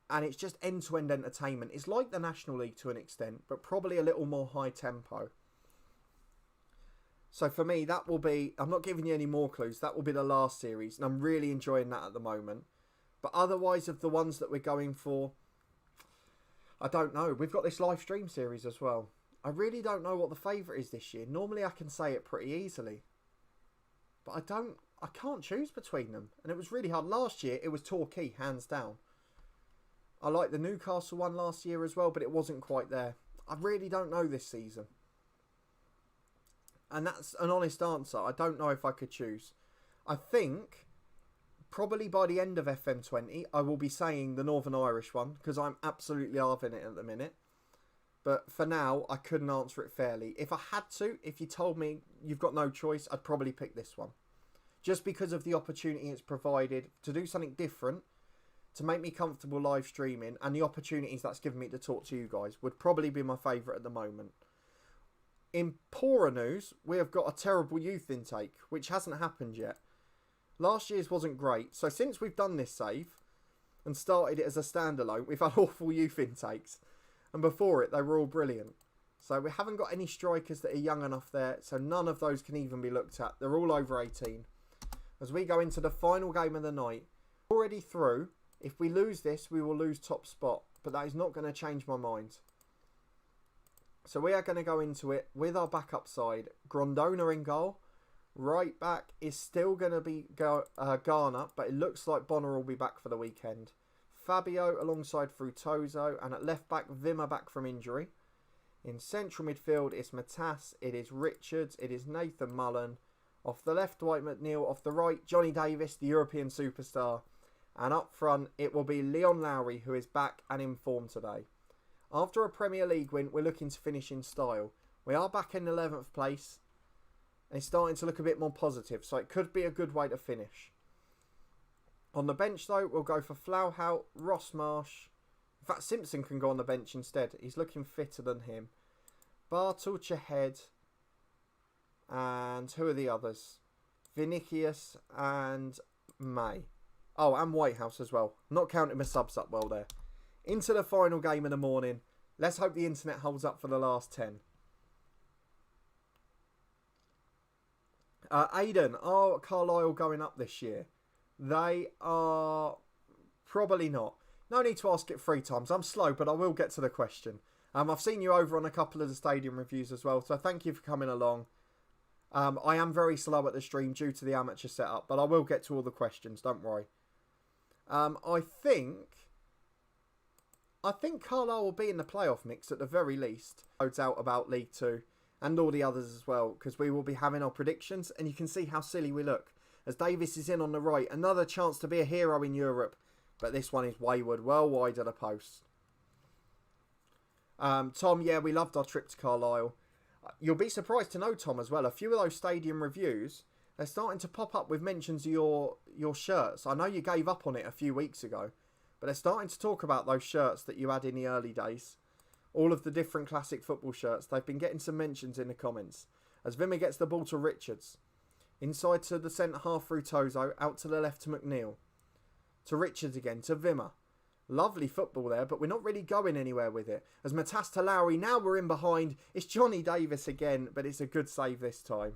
And it's just end-to-end entertainment. It's like the National League to an extent, but probably a little more high tempo. So for me, that will be, I'm not giving you any more clues, that will be the last series, and I'm really enjoying that at the moment. But otherwise, of the ones that we're going for, I don't know. We've got this live stream series as well. I really don't know what the favourite is this year. Normally I can say it pretty easily, but I can't choose between them. And it was really hard. Last year, it was Torquay, hands down. I liked the Newcastle one last year as well, but it wasn't quite there. I really don't know this season. And that's an honest answer. I don't know if I could choose. I think probably by the end of FM20, I will be saying the Northern Irish one, because I'm absolutely loving it at the minute. But for now, I couldn't answer it fairly. If I had to, if you told me you've got no choice, I'd probably pick this one. Just because of the opportunity it's provided to do something different, to make me comfortable live streaming, and the opportunities that's given me to talk to you guys would probably be my favourite at the moment. In poorer news, we have got a terrible youth intake, which hasn't happened yet. Last year's wasn't great, so since we've done this save and started it as a standalone, we've had awful youth intakes. And before it, they were all brilliant. So we haven't got any strikers that are young enough there, so none of those can even be looked at. They're all over 18. As we go into the final game of the night, already through. If we lose this, we will lose top spot, but that is not going to change my mind. So we are going to go into it with our backup side. Grondona in goal. Right back is still going to be Garner, but it looks like Bonner will be back for the weekend. Fabio alongside Frutoso, and at left back, Vimmer back from injury. In central midfield, it's Matas, it is Richards, it is Nathan Mullen. Off the left, Dwight McNeil. Off the right, Johnny Davis, the European superstar. And up front, it will be Leon Lowry, who is back and in form today. After a Premier League win, we're looking to finish in style. We are back in 11th place, and it's starting to look a bit more positive, so it could be a good way to finish. On the bench, though, we'll go for Flauhaut, Ross Marsh. In fact, Simpson can go on the bench instead. He's looking fitter than him. Bartle, Chahed, and who are the others? Vinicius and May. Oh, and Whitehouse as well. Not counting my subs up well there. Into the final game in the morning. Let's hope the internet holds up for the last 10. Aidan, are Carlisle going up this year? They are probably not. No need to ask it 3 times. I'm slow, but I will get to the question. I've seen you over on a couple of the stadium reviews as well, so thank you for coming along. I am very slow at the stream due to the amateur setup, but I will get to all the questions, don't worry. I think Carlisle will be in the playoff mix at the very least. No doubt about League 2 and all the others as well, because we will be having our predictions, and you can see how silly we look. As Davis is in on the right, another chance to be a hero in Europe, but this one is wayward, well wide of the post. Tom, yeah, we loved our trip to Carlisle. You'll be surprised to know, Tom, as well, a few of those stadium reviews, they're starting to pop up with mentions of your shirts. I know you gave up on it a few weeks ago, but they're starting to talk about those shirts that you had in the early days. All of the different classic football shirts. They've been getting some mentions in the comments. As Vimmer gets the ball to Richards. Inside to the centre half through Tozo. Out to the left to McNeil. to Richards again, to Wimmer. Lovely football there, but we're not really going anywhere with it. As Matas to Lowry, now we're in behind. It's Johnny Davis again, but it's a good save this time.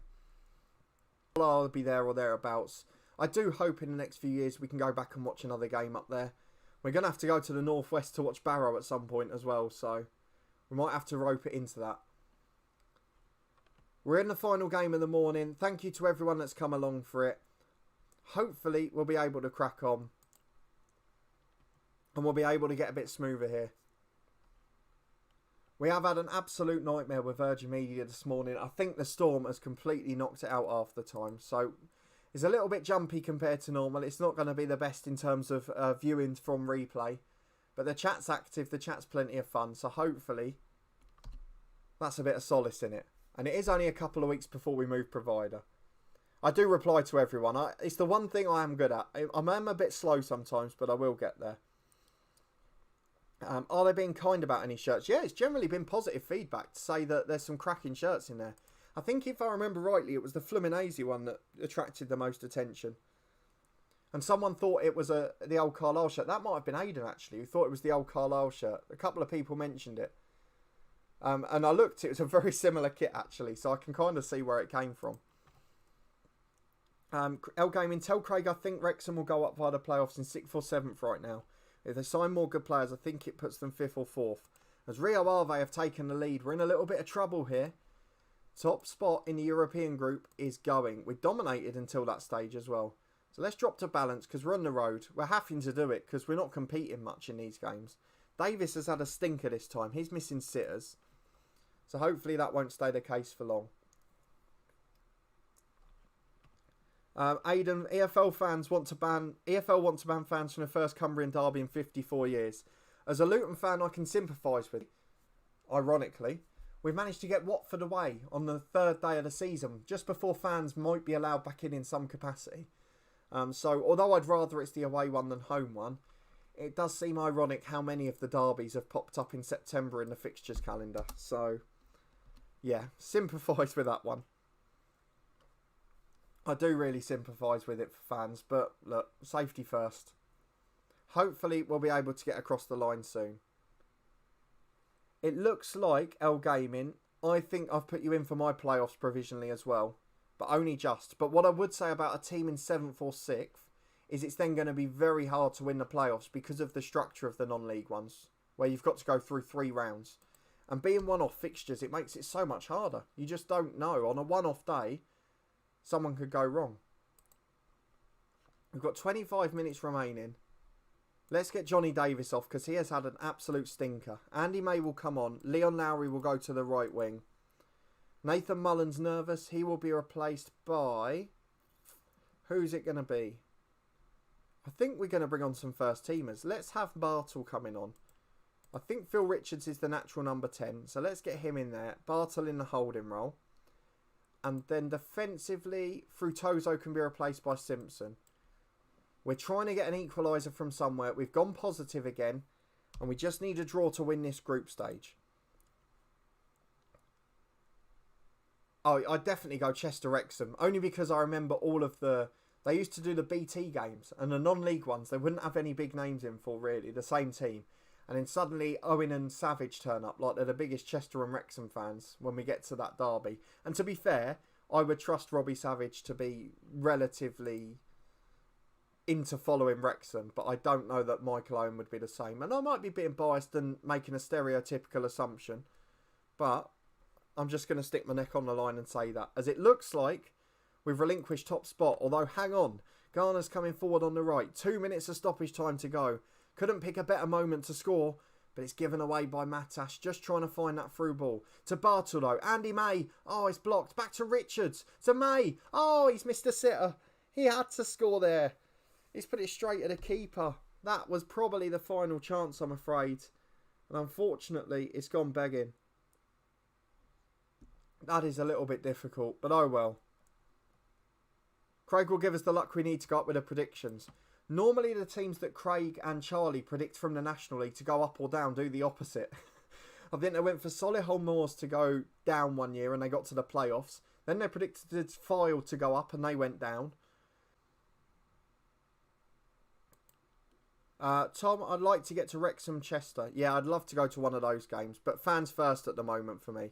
I'll be there or thereabouts. I do hope in the next few years we can go back and watch another game up there. We're going to have to go to the northwest to watch Barrow at some point as well, so we might have to rope it into that. We're in the final game of the morning. Thank you to everyone that's come along for it. Hopefully we'll be able to crack on. And we'll be able to get a bit smoother here. We have had an absolute nightmare with Virgin Media this morning. I think the storm has completely knocked it out half the time. So it's a little bit jumpy compared to normal. It's not going to be the best in terms of viewing from replay. But the chat's active. The chat's plenty of fun. So hopefully that's a bit of solace in it. And it is only a couple of weeks before we move provider. I do reply to everyone. It's the one thing I am good at. I am a bit slow sometimes, but I will get there. Are they being kind about any shirts? Yeah, it's generally been positive feedback to say that there's some cracking shirts in there. I think if I remember rightly, it was the Fluminense one that attracted the most attention. And someone thought it was the old Carlisle shirt. That might have been Aidan, actually, who thought it was the old Carlisle shirt. A couple of people mentioned it. And I looked, it was a very similar kit, actually, so I can kind of see where it came from. L Gaming, tell Craig I think Wrexham will go up via the playoffs in 6th or 7th right now. If they sign more good players, I think it puts them 5th or 4th. As Rio Ave have taken the lead, we're in a little bit of trouble here. Top spot in the European group is going. We dominated until that stage as well. So let's drop to balance because we're on the road. We're having to do it because we're not competing much in these games. Davis has had a stinker this time. He's missing sitters. So hopefully that won't stay the case for long. Aidan, EFL want to ban fans from the first Cumbrian derby in 54 years. As a Luton fan, I can sympathise with. Ironically, we've managed to get Watford away on the 3rd day of the season, just before fans might be allowed back in some capacity. So, although I'd rather it's the away one than home one, it does seem ironic how many of the derbies have popped up in September in the fixtures calendar. So, yeah, sympathise with that one. I do really sympathise with it for fans, but look, safety first. Hopefully we'll be able to get across the line soon. It looks like, L Gaming, I think I've put you in for my playoffs provisionally as well, but only just. But what I would say about a team in 7th or 6th is it's then going to be very hard to win the playoffs because of the structure of the non-league ones, where you've got to go through 3 rounds. And being one-off fixtures, it makes it so much harder. You just don't know. On a one-off day, someone could go wrong. We've got 25 minutes remaining. Let's get Johnny Davis off because he has had an absolute stinker. Andy May will come on. Leon Lowry will go to the right wing. Nathan Mullen's nervous. He will be replaced by... Who's it going to be? I think we're going to bring on some first teamers. Let's have Bartle coming on. I think Phil Richards is the natural number 10. So let's get him in there. Bartle in the holding role. And then defensively, Frutoso can be replaced by Simpson. We're trying to get an equaliser from somewhere. We've gone positive again. And we just need a draw to win this group stage. Oh, I'd definitely go Chester Wrexham. Only because I remember all of the... They used to do the BT games. And the non-league ones, they wouldn't have any big names in for, really. The same team. And then suddenly Owen and Savage turn up like they're the biggest Chester and Wrexham fans when we get to that derby. And to be fair, I would trust Robbie Savage to be relatively into following Wrexham, but I don't know that Michael Owen would be the same. And I might be being biased and making a stereotypical assumption, but I'm just going to stick my neck on the line and say that. As it looks like we've relinquished top spot, although hang on, Garner's coming forward on the right. 2 minutes of stoppage time to go. Couldn't pick a better moment to score, but it's given away by Matas. Just trying to find that through ball. To Bartolo. Andy May. Oh, it's blocked. Back to Richards. To May. Oh, he's missed a sitter. He had to score there. He's put it straight at the keeper. That was probably the final chance, I'm afraid. And unfortunately, it's gone begging. That is a little bit difficult, but oh well. Craig will give us the luck we need to go up with the predictions. Normally the teams that Craig and Charlie predict from the National League to go up or down do the opposite. I think they went for Solihull Moors to go down one year and they got to the playoffs. Then they predicted Fylde to go up and they went down. Tom, I'd like to get to Wrexham Chester. Yeah, I'd love to go to one of those games, but fans first at the moment for me.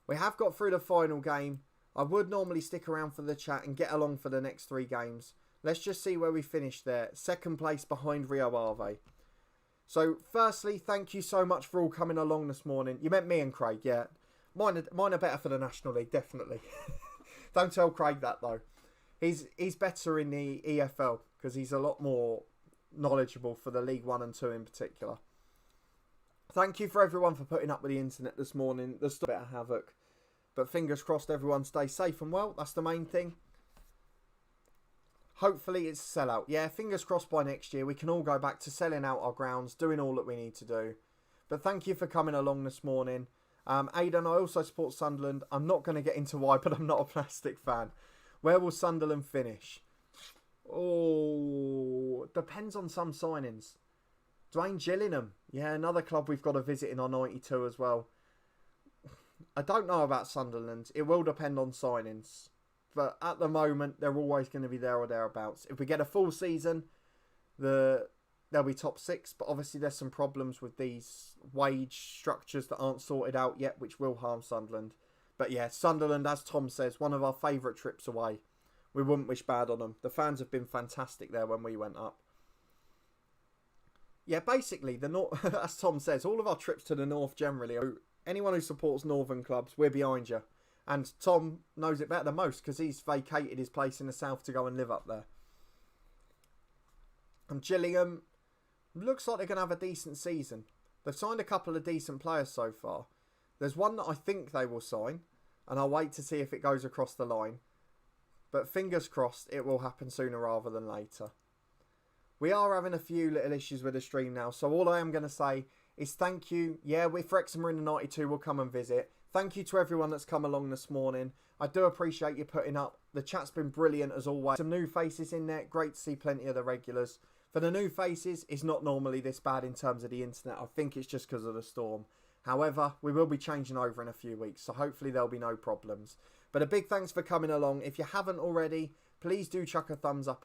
We have got through the final game. I would normally stick around for the chat and get along for the next 3 games. Let's just see where we finish there. 2nd place behind Rio Ave. So, firstly, thank you so much for all coming along this morning. You meant me and Craig, yeah. Mine are better for the National League, definitely. Don't tell Craig that, though. He's better in the EFL because he's a lot more knowledgeable for the League 1 and 2 in particular. Thank you for everyone for putting up with the internet this morning. There's still a bit of havoc. But fingers crossed everyone stays safe and well. That's the main thing. Hopefully it's a sellout. Yeah, fingers crossed by next year we can all go back to selling out our grounds, doing all that we need to do. But thank you for coming along this morning. Aidan, I also support Sunderland. I'm not going to get into why, but I'm not a plastic fan. Where will Sunderland finish? Oh, depends on some signings. Dwayne Gillingham. Yeah, another club we've got to visit in our 92 as well. I don't know about Sunderland. It will depend on signings. But at the moment, they're always going to be there or thereabouts. If we get a full season, they'll be top 6. But obviously, there's some problems with these wage structures that aren't sorted out yet, which will harm Sunderland. But yeah, Sunderland, as Tom says, one of our favourite trips away. We wouldn't wish bad on them. The fans have been fantastic there when we went up. Yeah, basically, as Tom says, all of our trips to the north generally, anyone who supports northern clubs, we're behind you. And Tom knows it better than most because he's vacated his place in the south to go and live up there. And Gillingham, looks like they're going to have a decent season. They've signed a couple of decent players so far. There's one that I think they will sign, and I'll wait to see if it goes across the line. But fingers crossed it will happen sooner rather than later. We are having a few little issues with the stream now, so all I am going to say is thank you. Yeah, if Wrexham are in the 92, we'll come and visit. Thank you to everyone that's come along this morning. I do appreciate you putting up. The chat's been brilliant as always. Some new faces in there. Great to see plenty of the regulars. For the new faces, it's not normally this bad in terms of the internet. I think it's just because of the storm. However, we will be changing over in a few weeks, so hopefully there'll be no problems. But a big thanks for coming along. If you haven't already, please do chuck a thumbs up